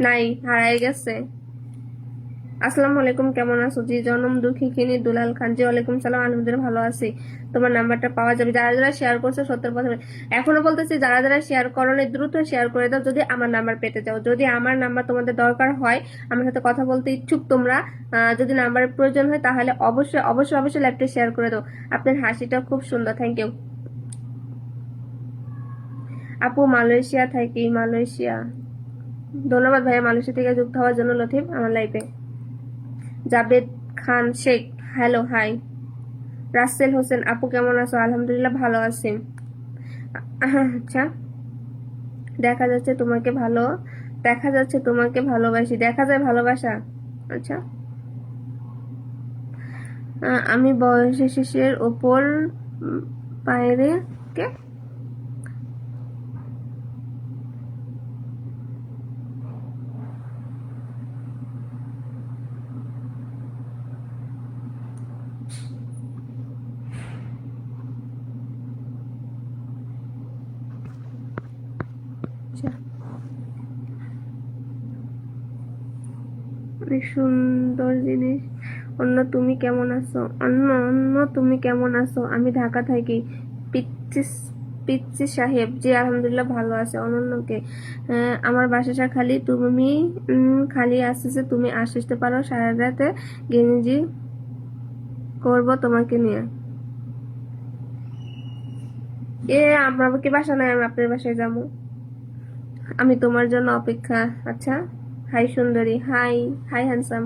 নাই, হারাই গেছে। আসসালামু আলাইকুম, কেমন আছো? জি জনম দুঃখী কিনি দুলাল খান। জি ওয়ালাইকুম সালাম, আলহামদুলিল্লাহ ভালো আছি। তোমার নাম্বারটা পাওয়া যাবে? যারা যারা শেয়ার করছো সত্তর পথে, এখনো বলতেছি যারা যারা শেয়ার করো নাই দ্রুত শেয়ার করে দাও, যদি আমার নাম্বার পেতে চাও। যদি আমার নাম্বার তোমাদের দরকার হয়, আমার সাথে কথা বলতে ইচ্ছুক তোমরা, যদি নাম্বারের প্রয়োজন হয়, তাহলে অবশ্যই অবশ্যই অবশ্যই লাইভটা শেয়ার করে দাও। আপনার হাসিটা খুব সুন্দর, থ্যাংক ইউ। আপু মালয়েশিয়া থাকি। মালয়েশিয়া, ধন্যবাদ ভাইয়া মালয়েশিয়া থেকে যুক্ত হওয়ার জন্য। লতিফ আমার লাইফে। জাবেদ খান শেখ, হ্যালো হাই। রাসেল হোসেন, আপু কেমন আছো? আলহামদুলিল্লাহ ভালো আছি। আচ্ছা, দেখা যাচ্ছে তোমাকে ভালো, দেখা যাচ্ছে তোমাকে ভালোবাসি, দেখা যায় ভালোবাসা। আচ্ছা, আমি বয়সে শেষের ওপর পায়রে কে? আচ্ছা, অনেক সুন্দর জিনিস। অন্য তুমি কেমন আছো? অন্য অন্য তুমি কেমন আছো? আমি ঢাকা থাকি। পিচ্ছি পিচ্ছি সাহেব, জি আলহামদুলিল্লাহ ভালো আছে। অনন্যকে, আমার বাসাটা খালি, তুমি খালি আসতেছে, তুমি আসতে পারো? সারা রাতে গেঞ্জি করব তোমাকে নিয়ে। আপনার কি বাসা নাই? আমি আপনার বাসায় যাবো। আমি তোমার জন্য অপেক্ষা। আচ্ছা, হাই সুন্দরী, হাই। Hi handsome.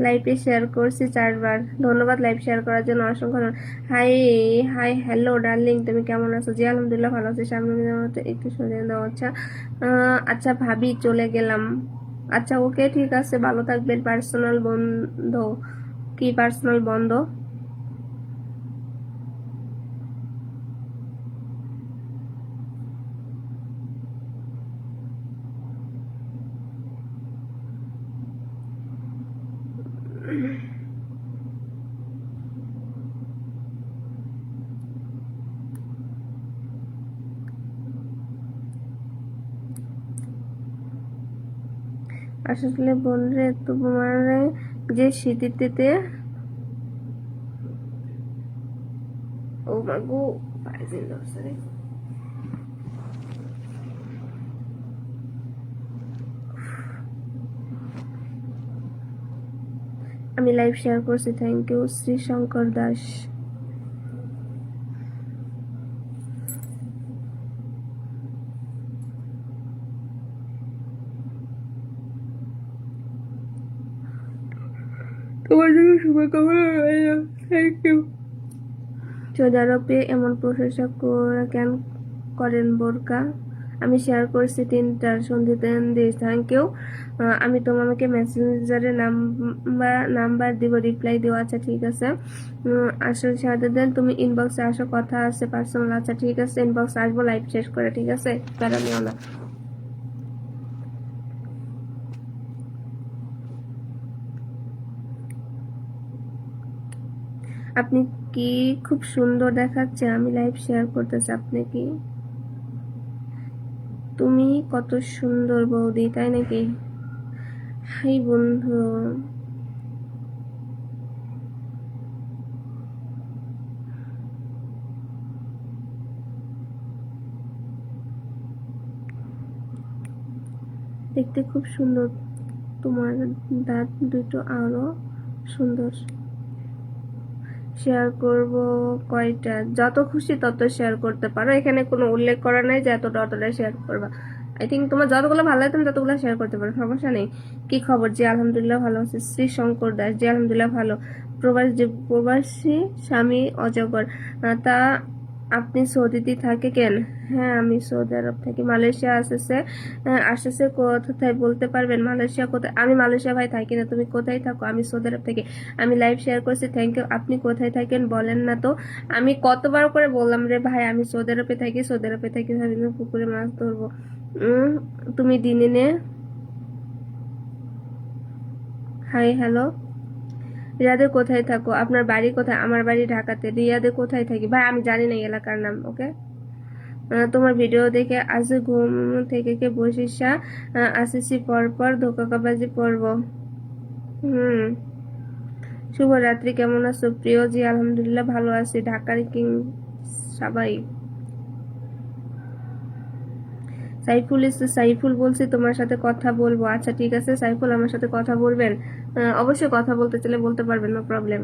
লাইভে শেয়ার করছি 4 বার, ধন্যবাদ লাইভ শেয়ার করার জন্য, অসংখ্য হাই। হাই হ্যালো ডার্লিং, তুমি কেমন আছো? জি আলহামদুলিল্লাহ ভালো আছি। সামনে একটু সরিয়ে দাও। আচ্ছা, আচ্ছা ভাবি চলে গেলাম। আচ্ছা ওকে, ঠিক আছে, ভালো থাকবেন। পার্সোনাল বন্ধ? কি পার্সোনাল বন্ধ? আসলে বললে তোমার যে স্মৃতিতে, ও মাগো, আমি লাইভ শেয়ার করছি, থ্যাংক ইউ। শ্রীশঙ্কর দাস, তোমার জন্য শুভকামনা রইল, থ্যাংক ইউ। সৌদি আরবে এমন প্রশংসা কেন করেন? বোরকা আমি শেয়ার করছি 3টার সন্ধিতে দিস, থ্যাংক ইউ। আমি তোমাকে মেসেঞ্জারে নাম্বার দিব, রিপ্লাই দিও। আচ্ছা ঠিক আছে। আসলে সাথে দেন, তুমি ইনবক্সে আসো, কথা আছে পার্সোনাল। আচ্ছা ঠিক আছে, ইনবক্স আসবো লাইভ শেষ করে, ঠিক আছে, প্যারা নিও না। আপনি কি খুব সুন্দর দেখাচ্ছে, আমি লাইভ শেয়ার করতেছি। আপনি কি, তুমি কত সুন্দর বৌদি, তাই নাকি? হাই বন্ধু, দেখতে খুব সুন্দর, তোমার দাঁত দুটো আরো সুন্দর। শেয়ার করব কয়টা? যত খুশি তত শেয়ার করতে পারো, এখানে কোনো উল্লেখ করা নাই যে এতটা অতটা শেয়ার করবা। আই থিঙ্ক তোমার যতগুলো ভালো লাগে তুমি ততগুলো শেয়ার করতে পারো, সমস্যা নেই। কি খবর? জি আলহামদুলিল্লাহ ভালো আছি। শ্রী শঙ্কর দাস, জি আলহামদুলিল্লাহ ভালো। প্রবাসী স্বামী অজগর, তা আপনি সৌদিতে থাকে কেন? হ্যাঁ আমি সৌদি আরব থাকি। মালয়েশিয়া আসছে কোথায় বলতে পারবেন? মালয়েশিয়া কোথায়? আমি মালয়েশিয়া ভাই থাকি না। তুমি কোথায় থাকো? আমি সৌদি আরব থাকি। আমি লাইভ শেয়ার করছি, থ্যাংক ইউ। আপনি কোথায় থাকেন বলেন না তো। আমি কতবার করে বললাম রে ভাই, আমি সৌদি আরবে থাকি, সৌদি আরবে থাকি, ভাবি না পুকুরে মাছ ধরবো। তুমি দিনে নে। Hi hello. রিয়াদে কোথায় থাকো? আপনার বাড়ি কোথায়? আমার বাড়ি ঢাকাতে। রিয়াদে কোথায় থাকি ভাই আমি জানি না এই এলাকার নাম। ওকে। তোমার ভিডিও দেখে আজ ঘুম থেকে কে বসিসা আসিসি পর ধোকাবাজি পড়ব। হুম। শুভরাত্রি, কেমন আছো প্রিয়? জি আলহামদুলিল্লাহ ভালো আছি। ঢাকার কিং সবাই। সাইফুল বলছি, তোমার সাথে কথা বলবো। আচ্ছা ঠিক আছে সাইফুল, আমার সাথে কথা বলবেন? অবশ্যই কথা বলতে চাইলে বলতে পারবেন, নো প্রবলেম।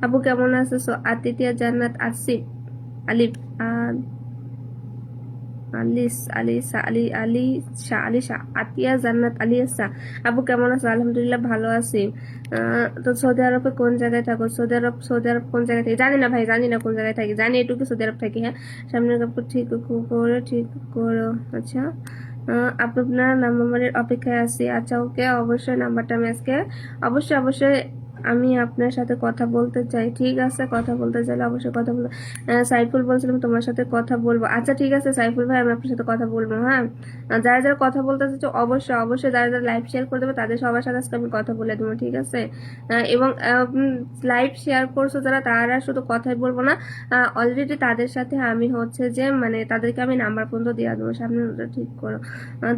আপু কেমন আছো? আতিথিয়া জান্নাত আসিফ আলিফ আলিশা আতিয়া জান্নাত আলিয়াসা। আপু কেমন আছো? আলহামদুলিল্লাহ ভালো আছি। তো সৌদি আরবে কোন জায়গায় থাকো? সৌদি আরব কোন জায়গায় থাকি জানি না ভাই, জানি না কোন জায়গায় থাকি, জানি এটুকু সৌদি আরব থাকি। হ্যাঁ, সামনের কাপড় ঠিক করো। আচ্ছা, আপনার নাম্বারের অপেক্ষায় আছি। আচ্ছা ওকে, অবশ্যই নাম্বারটা আমি আজকে অবশ্যই আমি আপনার সাথে কথা বলতে চাই। ঠিক আছে, কথা বলতে চাইলে অবশ্যই কথা বলবো। সাইফুল বলছিলাম তোমার সাথে কথা বলবো। আচ্ছা ঠিক আছে সাইফুল ভাই, আমি আপনার সাথে কথা বলবো। হ্যাঁ, যারা যারা কথা বলতে চাইছো অবশ্যই যারা যারা লাইভ শেয়ার করে দেবে তাদের সবার সাথে আজকে আমি কথা বলে দেবো, ঠিক আছে? এবং লাইভ শেয়ার করছো যারা, তারা শুধু কথাই বলবো না, অলরেডি তাদের সাথে আমি হচ্ছে যে মানে তাদেরকে আমি নাম্বার পর্যন্ত দিয়ে দেবো। সামনে ঠিক করো।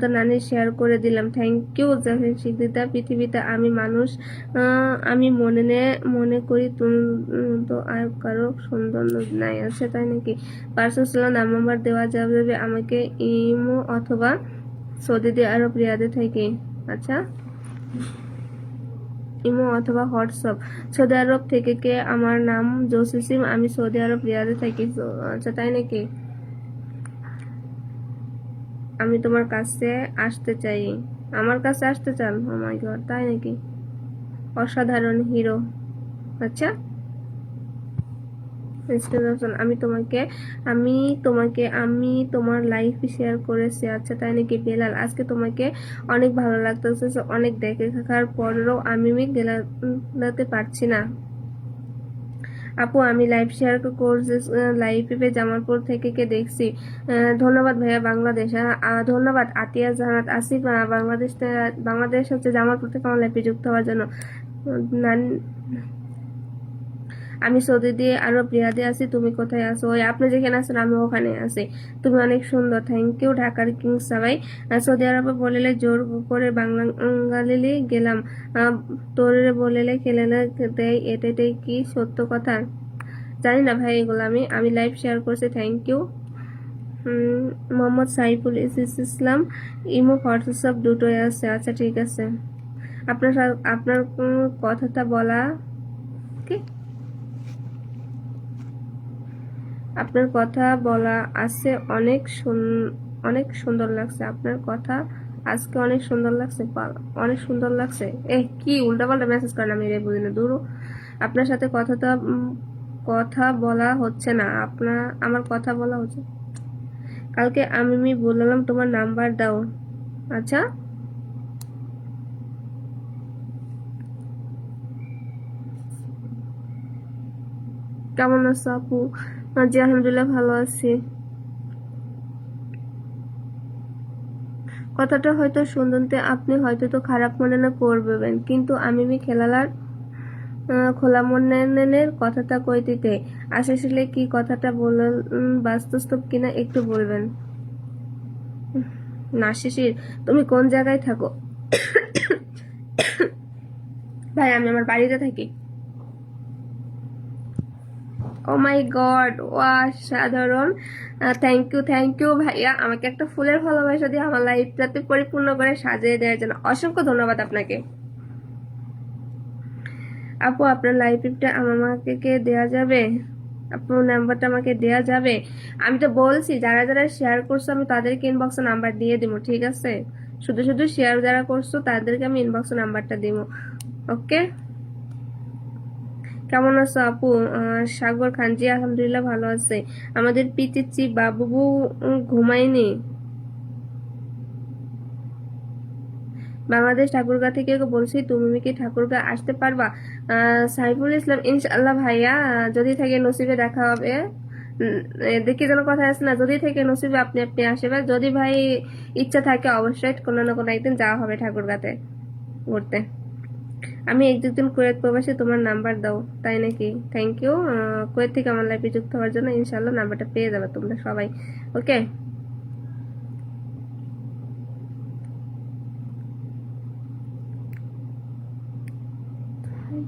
তো নানি শেয়ার করে দিলাম, থ্যাংক ইউ। জাহির শিকদার, পৃথিবীতে আমি মানুষ, আমি মনে করি তুমি তো আর কারো সুন্দর নাই আছে, তাই নাকি? পার্সোনাল নাম্বার দেওয়া যাবে আমাকে? ইমো অথবা সৌদি আরব রিয়াদে থেকে। আচ্ছা, ইমো অথবা হোয়াটসঅ্যাপ। সৌদি আরব থেকে কে? আমার নাম জোসিসিম, আমি সৌদি আরব রিয়াদে থাকি। আচ্ছা তাই নাকি? আমি তোমার কাছে আসতে চাই। আমার কাছে আসতে চান? ও মাই গড, তাই নাকি? অসাধারণ হিরো। আচ্ছা, আমি তোমার লাইফ শেয়ার করেছি। আচ্ছা তাই নাকি? বেলাল, আজকে তোমাকে অনেক ভালো লাগতেছে, অনেক দেখার পরেও আমি গেলাতে পারছি না। আপু আমি লাইভ শেয়ার করছি লাইভে জামালপুর থেকে কে দেখছি। ধন্যবাদ ভাইয়া, বাংলাদেশ। ধন্যবাদ আতিয়া জাহানাত আসিফ, বাংলাদেশ হচ্ছে জামালপুর থেকে আমার লাইভে যুক্ত হওয়ার জন্য। আমি সৌদি আরব রিয়াদে আছি, তুমি কোথায় আছো? ওই আপনি যেখানে আছেন আমি ওখানে আছি। তুমি অনেক সুন্দর, থ্যাংক ইউ। ঢাকার কিং সবাই। সৌদি আরবে বললে জোর করে বাঙালি গেলাম, তোরে বললে খেলে না দেয়, এটাই কি সত্য কথা? জানি না ভাই, এগুলো আমি লাইভ শেয়ার করছি, thank you. Mohammad Saiful Islam, Imo WhatsApp দুটোই আছে। আচ্ছা ঠিক আছে। আপনার কথাটা বলা কি? আপনার কথা বলা আছে অনেক সুন্দর লাগছে। আপনার কথা আজকে অনেক সুন্দর লাগছে, অনেক সুন্দর লাগছে। কি উল্টাপাল্টা মেসেজ করেন, আমি রে বুঝি না। দূর, আপনার সাথে কথা বলা হচ্ছে না। আমার কথা বলা হচ্ছে। কালকে আমি বললাম তোমার নাম্বার দাও। আচ্ছা, কেমন আছো আপু? জি আলহামদুলিল্লাহ ভালো আছি। কথাটা হয়তো শুনতে আপনি হয়তো তো খারাপ মনে না করবেন, কিন্তু আমি খেলালার খোলা মনের কথাটা কইতিতে আসলে কি কথাটা বলল বাস্তব কিনা একটু বলবেন? না শিশির, তুমি কোন জায়গায় থাকো? ভাই আমি আমার বাড়িতে থাকি। ও মাই গড, অসাধারণ! থ্যাংক ইউ ভাইয়া, আমাকে একটা ফুলের ভালোবাসা দিয়ে আমার লাইফটাতে পরিপূর্ণ করে সাজিয়ে দেওয়ার জন্য অসংখ্য ধন্যবাদ আপনাকে। আপু আপনার লাইফটা আমাকে দেয়া যাবে? আপনার নাম্বারটা আমাকে দেয়া যাবে? আমি তো বলছি যারা যারা শেয়ার করছো আমি তাদেরকে ইনবক্সে নাম্বার দিয়ে দিব, ঠিক আছে? শুধু শুধু শেয়ার যারা করছো তাদেরকে আমি ইনবক্সে নাম্বারটা দিব। ওকে, কেমন আছো আপু? সাগর খান, জি আলহামদুলিল্লাহ ভালো আছে। আমাদের পিচিচি বাবু ঘুমায়নি? বাংলাদেশ ঠাকুরগাঁ থেকে বলছি, তুমি কি ঠাকুরগাঁ আসতে পারবা? সাইফুল ইসলাম, ইনশাআল্লাহ ভাইয়া, যদি থাকে নসিবে দেখা হবে। দেখি যেন কথা আছে না, যদি থেকে নসিবে আপনি আপনি আসবে, যদি ভাই ইচ্ছা থাকে অবশ্যই কোনো না কোনো একদিন যাওয়া হবে ঠাকুরগাঁতে ঘুরতে। আমি এক দুদিন কুয়েত প্রবাসী, তোমার নাম্বার দাও। তাই নাকি? Thank you. কুয়েত থেকে আমার লাইফে যুক্ত হওয়ার জন্য ইনশাআল্লাহ নাম্বারটা পেয়ে যাবে তোমরা সবাই। ওকে,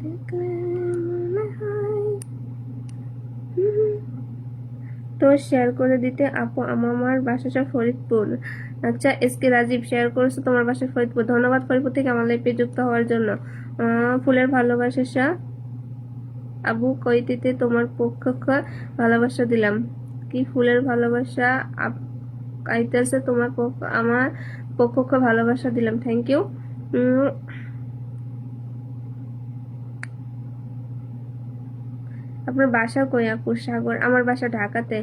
দেখলে মনে হয় তো শেয়ার করে দিতে আপু, আমার বাসা ফরিদপুর। আচ্ছা, এসকে রাজীব শেয়ার করেছো তোমার বাসা ফরিদপুর, ধন্যবাদ ফরিদপুর থেকে আমার লাইফে যুক্ত হওয়ার জন্য। ফুলের ভালোবাসা আবু কইতিতে তোমার পক্ষ ভালোবাসা দিলাম। কি ফুলের ভালোবাসা আইতেছে তোমার পক্ষ, আমার পক্ষ ভালোবাসা দিলাম, থ্যাংক ইউ। আপনার বাসা কই আপু? সাগর, আমার বাসা ঢাকাতে।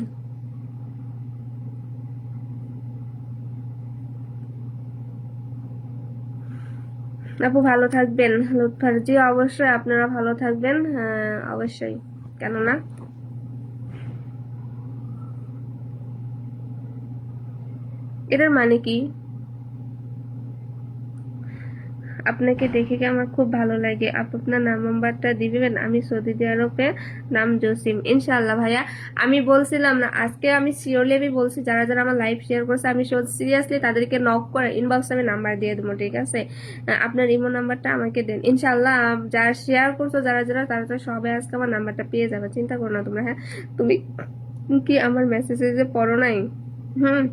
আপু ভালো থাকবেন। লুৎফার, জি অবশ্যই আপনারা ভালো থাকবেন, হ্যাঁ অবশ্যই, কেন না। এটার মানে কি? আপনাকে দেখে কি আমার খুব ভালো লাগে। আপনার নাম্বারটা দিবেন? আমি সৌদি আরবে, নাম জসিম। ইনশাআল্লাহ ভাইয়া, আমি বলছিলাম না আজকে, আমি শিওরলি আমি বলছি যারা যারা আমার লাইভ শেয়ার করছে আমি সিরিয়াসলি তাদেরকে নক করে ইনবক্সে আমি নাম্বার দিয়ে দেবো, ঠিক আছে? আপনার ইমো নাম্বারটা আমাকে দেন ইনশাআল্লাহ। যারা শেয়ার করছো যারা যারা তারা তো সবাই আজকে আমার নাম্বারটা পেয়ে যাবে, চিন্তা করো না তোমরা। হ্যাঁ, তুমি কি আমার মেসেজে যে পড়ো নাই? হুম,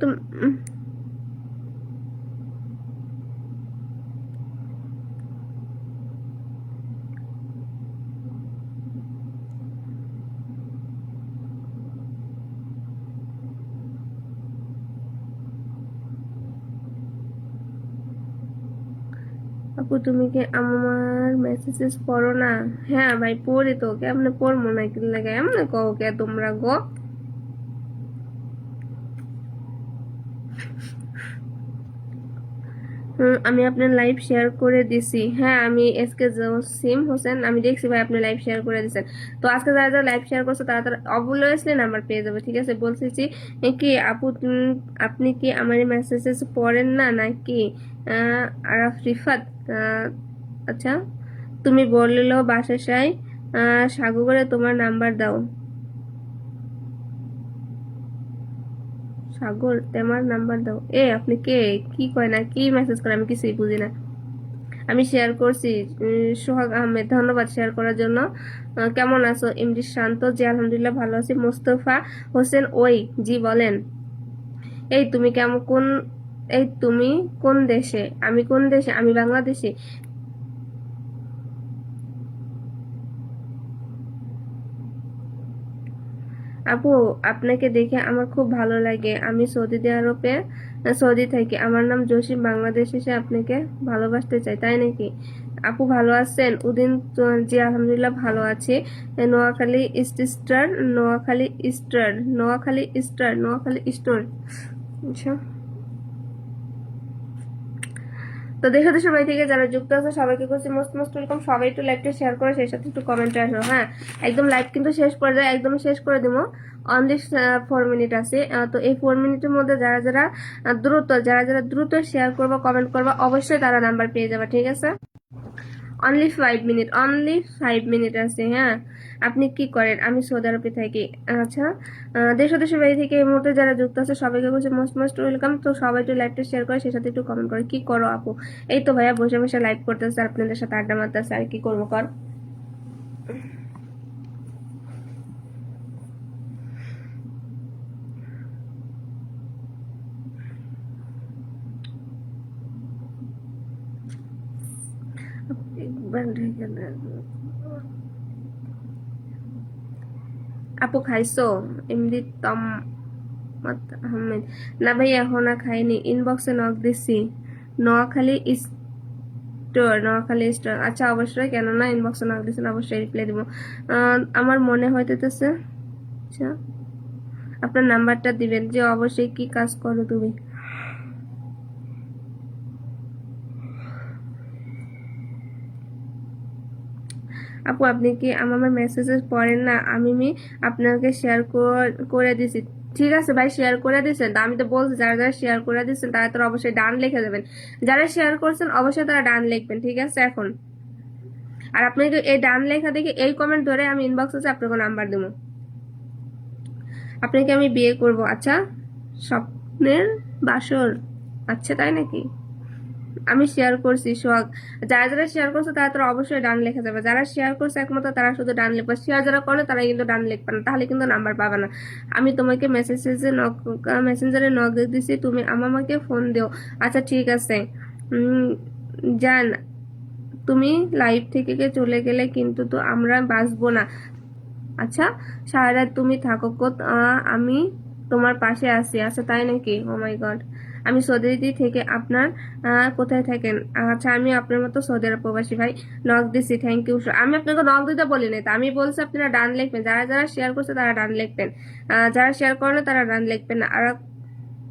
তুমি আপু তুমি কি আমার মেসেজেস পড়ো না? হ্যাঁ ভাই পড়ি তো, কেমনে পড়বো না, কি লাগে এমনি কও কে তোমরা গো? আমি আপনার লাইভ শেয়ার করে দিছি। হ্যাঁ আমি এসকে জসিম হোসেন, আমি দেখছি ভাই আপনি লাইভ শেয়ার করে দিছেন। তো আজকে যারা যারা লাইভ শেয়ার করছো তারা তারা অবভিয়াসলি নাম্বার পেয়ে যাবে, ঠিক আছে? বলতেছি কি আপু, আপনি কি আমার মেসেজেস পড়েন না নাকি? আরাফ রিফাত, আচ্ছা, তুমি বললো বাসায় সাগরে তোমার নাম্বার দাও। সাগর তোমার নাম্বার দাও, আপনি কে? কি কয় না কি মেসেজ করে, আমি কিছুই বুঝি না। আমি শেয়ার করছি। সোহাগ আহমেদ, ধন্যবাদ শেয়ার করার জন্য। কেমন আছো? এমডি শান্ত, জি আলহামদুলিল্লাহ ভালো আছি। মোস্তফা হোসেন, ওই জি বলেন। এই তুমি কেমন কোন এই তুমি কোন দেশে? আমি কোন দেশে? আমি বাংলাদেশে। আপু আপনাকে দেখে আমার খুব ভালো লাগে। আমি সৌদি আরবে, সৌদি থাকি। আমার নাম জসিম, বাংলাদেশ এসে আপনাকে ভালোবাসতে চাই। তাই নাকি? আপু ভালো আছেন? উদিন জি আলহামদুলিল্লাহ ভালো আছি। Noakhali star, Noakhali star, Noakhali star, Noakhali store. আচ্ছা, তো দেশ দেশের বাড়ি থেকে যারা যুক্ত আছে সবাইকে করছি মোস্ট মোস্ট ওয়েলকাম। সবাই একটু লাইভটা শেয়ার করে সেই সাথে একটু কমেন্টে আসো। হ্যাঁ, একদম লাইভ কিন্তু শেষ করে যায়, একদম শেষ করে দিব। অনলি 4 মিনিট আছে। তো এই 4 মিনিটের মধ্যে যারা যারা দ্রুত শেয়ার করবা, কমেন্ট করবা, অবশ্যই তারা নাম্বার পেয়ে যাবে, ঠিক আছে? অনলি 5 মিনিট আছে। হ্যাঁ, আপনি কি করেন? আমি সৌদি আরবে থাকি। আচ্ছা, দেশ ও দেশের বাইরে থেকে এই মুহূর্তে যারা যুক্ত আছে সবাইকে বলছি মোস্ট মোস্ট ওয়েলকাম। তো সবাই একটু লাইভটা শেয়ার করে সেই সাথে একটু কমেন্ট করে। কি করো আপু? এই তো ভাইয়া বসে বসে লাইভ করতেছে, আপনাদের সাথে আড্ডা মারতেছে, আর কি করবো কর। আপু খাইছো? এমনি তম আহমেদ, না ভাই এখনো খাইনি, ইনবক্সে নক দিছি। Noakhali store, Noakhali store. আচ্ছা অবশ্যই, কেন না, ইনবক্সে নক দিছেন, অবশ্যই রিপ্লাই দিব। আমার মনে হইতেছে। আচ্ছা, আপনার নাম্বারটা দিবেন যে, অবশ্যই। কি কাজ করো তুমি? আপু আপনি কি আমার মেসেজেস পড়েন না? আমি আপনাকে শেয়ার করে দিছি। ঠিক আছে ভাই, শেয়ার করে দিচ্ছেন, তা আমি তো বলছি যারা যারা শেয়ার করে দিচ্ছেন তারা তো অবশ্যই ডান লিখে দেবেন। যারা শেয়ার করছেন অবশ্যই তারা ডান লিখবেন, ঠিক আছে? এখন আর আপনাকে এই ডান লেখা দেখে এই কমেন্ট ধরে আমি ইনবক্সে আপনাকে নাম্বার দেবো। আপনাকে আমি বিয়ে করব। আচ্ছা, স্বপ্নের বাসর। আচ্ছা তাই নাকি? আমি শেয়ার করছি সোহাগ। যারা যারা শেয়ার করছে তারা তো অবশ্যই ডান লেখা যাবে। যারা শেয়ার করছে একমাত্র তারা শুধু ডান লিখবে, শেয়ার যারা করে তারা কিন্তু ডান লিখবে না, তাহলে কিন্তু নাম্বার পাবে না। আমি তোমাকে মেসেঞ্জারে নক দিছি, তুমি আমাকে ফোন দিও। আচ্ছা ঠিক আছে। জান, তুমি লাইভ থেকে চলে গেলে কিন্তু তো আমরা বাঁচবো না। আচ্ছা, সারা রাত তুমি থাকো আমি তোমার পাশে আছি। আচ্ছা তাই নাকি? ও মাই গড। আমি সৌদি থেকে আপনার কোথায় থাকেন? আচ্ছা, আমি আপনার মতো সৌদি আরব প্রবাসী ভাই। নক দিছি, থ্যাংক ইউ। আমি আপনাকে নক দিতে বলি না, তা আমি বলছি আপনারা ডান লিখবেন, যারা যারা শেয়ার করছে তারা ডান লিখবেন, যারা শেয়ার করে না তারা ডান লিখবেন না। আর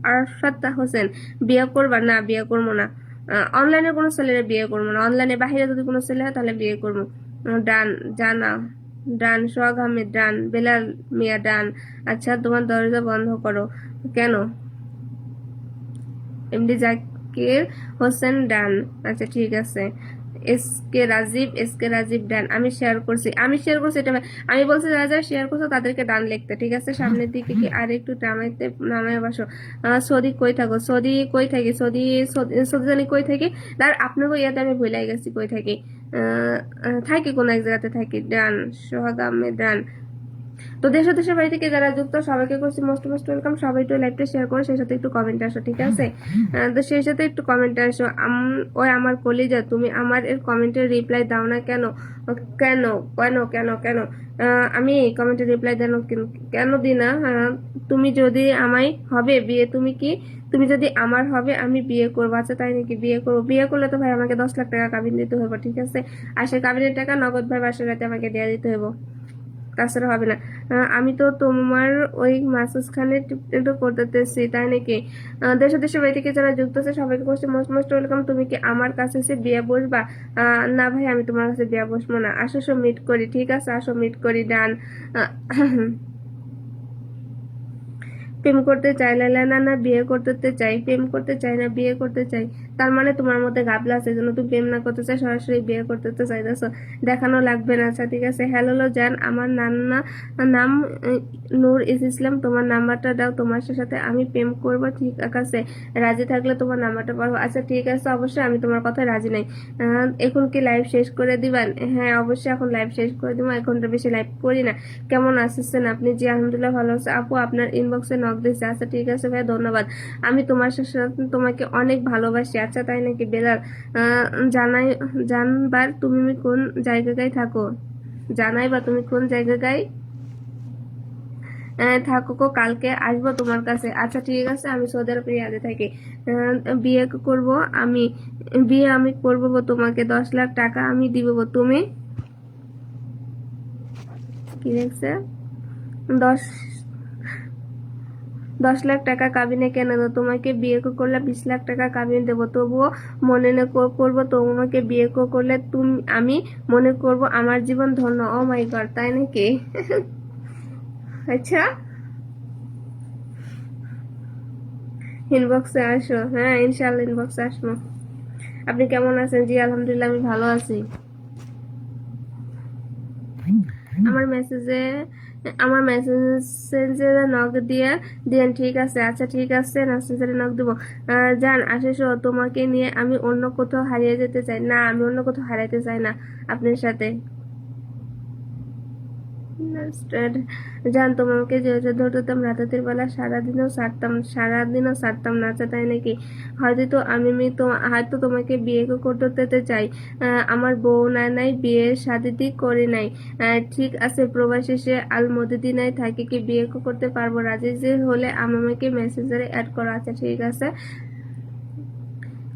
আরফাত হোসেন, বিয়ে করবা? না, বিয়ে করবো না। অনলাইনে কোনো ছেলের বিয়ে করবো না, অনলাইনে বাহিরে যদি কোনো ছেলে হয় তাহলে বিয়ে করবো। ডান। জানা ডান, সোহাগ আহমেদ ডান, বেলাল মিয়া ডান। আচ্ছা, তোমার দরজা বন্ধ করো কেন? এমডি জাকির হোসেন ডান। আচ্ছা ঠিক আছে। এস কে রাজীব ডান। আমি শেয়ার করছি এটা। আমি বলছি যারা যারা শেয়ার করছো তাদেরকে ডান লিখতে, ঠিক আছে? সামনের দিকে কি আর একটু নামায় বসো। সৌদি কই থাকো? সৌদি কই থাকি? সৌদি সৌদি জানি কই থাকি। আর আপনাকে ইয়াতে আমি ভুলে গেছি কই থাকি। থাকি কোন এক জায়গাতে থাকি। ডান, সোহাগ আহমেদ ডান। তো দেশ ও দেশের বাড়ি থেকে যারা যুক্ত সবাইকে করছি মোস্ট মোস্ট ওয়েলকাম। সবাই একটু লাইভটা শেয়ার করো, সেই সাথে একটু কমেন্ট আসো, ঠিক আছে? তো সেই সাথে একটু কমেন্ট আসো। ওই আমার কলিজা, তুমি আমার এর কমেন্টের রিপ্লাই দাও না কেন? কেন কেন কেন কেন? আমি কমেন্টের রিপ্লাই দেন কেন দিই না? তুমি যদি আমায় হবে বিয়ে, তুমি যদি আমার হবে আমি বিয়ে করবো। আচ্ছা তাই নাকি? বিয়ে করবো? বিয়ে করলে তো ভাই আমাকে 10 লাখ টাকা কাবিন দিতে হবে, ঠিক আছে? আর সেই কাবিনের টাকা নগদ ভাই বাসার রাতে আমাকে দেওয়া দিতে হবে, তাছাড়া হবে না। আমি তো তোমার ওই মাসুস খানের একটু করতেছি, তাই নাকি? দেশ দেশের বাড়ি থেকে যারা যুক্ত আছে সবাইকে করছি মোস্ট মোস্ট ওয়েলকাম। তুমি কি আমার কাছে এসে বিয়ে বসবা? না ভাই, আমি তোমার কাছে বিয়ে বসবো না। আসো মিট করি, ঠিক আছে? আসো মিট করি। ডান। প্রেম করতে চাই না, না বিয়ে করতে চাই। প্রেম করতে চাই না, বিয়ে করতে চাই। তার মানে তোমার মধ্যে ঘাবলা আছে, জন্য তুমি প্রেম না করতে চাই, সরাসরি বিয়ে করতে চাইতেছো। দেখানো লাগবে না। আচ্ছা ঠিক আছে। হ্যালো জান, আমার নাম নূর ইসলাম। তোমার নাম্বারটা দাও, তোমার সাথে আমি প্রেম করব, ঠিক আছে? রাজি থাকলে তোমার নাম্বারটা পাবো। আচ্ছা ঠিক আছে, অবশ্যই আমি তোমার কথায় রাজি নাই। এখন কি লাইভ শেষ করে দিবেন? হ্যাঁ অবশ্যই, এখন লাইভ শেষ করে দিব। 1 ঘন্টা বেশি লাইভ করি না। কেমন আছেন আপনি? জি আলহামদুলিল্লাহ ভালো আছে। আপু আপনার ইনবক্সে নক দিয়েছে। আচ্ছা ঠিক আছে ভাই, ধন্যবাদ। আমি তোমার সাথে তোমাকে অনেক ভালোবাসি। আচ্ছা তাই নাকি? বেলাল, জানাই জানবার তুমি কোন জায়গায় থাকো? জানাই বা তুমি কোন জায়গায় থাকো, কালকে আসবো তোমার কাছে। আচ্ছা ঠিক আছে, আমি সৌদি আরব রিয়াদে থাকি। বিয়ে করব আমি, বিয়ে আমি করবো গো, তোমাকে 10 লাখ টাকা আমি দিব গো। তুমি কি দেখছে? 10 10 লাখ টাকা কাবিনে কেন দেবো? তোমাকে বিয়ে করলে 20 লাখ টাকা কাবিনে দেবো, তবুও মনে করবো তোমাকে বিয়ে করলে তুমি, আমি মনে করব আমার জীবন ধন্য। ও মাই গড, তাই নাকি? আচ্ছা, ইনবক্সে আসো। হ্যাঁ ইনশাল্লাহ ইনবক্সে আসবো। আপনি কেমন আছেন? জি আলহামদুলিল্লাহ, আমি ভালো আছি। আমার মেসেজে আমার মেসেঞ্জারে নক দিয়ে দিয়েন, ঠিক আছে? আচ্ছা ঠিক আছে, মেসেঞ্জারে নক দিব। জান আশিস, তোমাকে নিয়ে আমি অন্য কোথাও হারিয়ে যেতে চাই না, আমি অন্য কোথাও হারাইতে চাই না আপনার সাথে। জান তোমাকে যে ধরতাম রাতের বেলা, সারাদিনও ছাড়তাম না। আচ্ছা তাই নাকি? হয়তো তোমাকে বিয়ে করতে চাই। আমার বউ নাই, বিয়ে শাদিতে করি নাই। ঠিক আছে, প্রবাসী সে আল মদিনায় থাকি, কি বিয়ে করতে পারবো? রাজি যে হলে আমাকে মেসেঞ্জারে অ্যাড করো। আচ্ছা ঠিক আছে,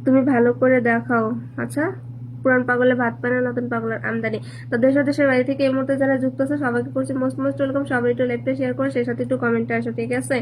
তুমি ভালো করে দেখাও। আচ্ছা, পুরান পাগলে ভাত পায় না, নতুন পাগলের আমদানি। তো দেশ ও দেশের বাড়ি থেকে এই মুহূর্তে যারা যুক্ত আছে সবাইকে করছি মোস্ট মোস্ট ওয়েলকাম। সবাই একটু লাইকটা শেয়ার করে সেই সাথে একটু কমেন্টে আসো, ঠিক আছে?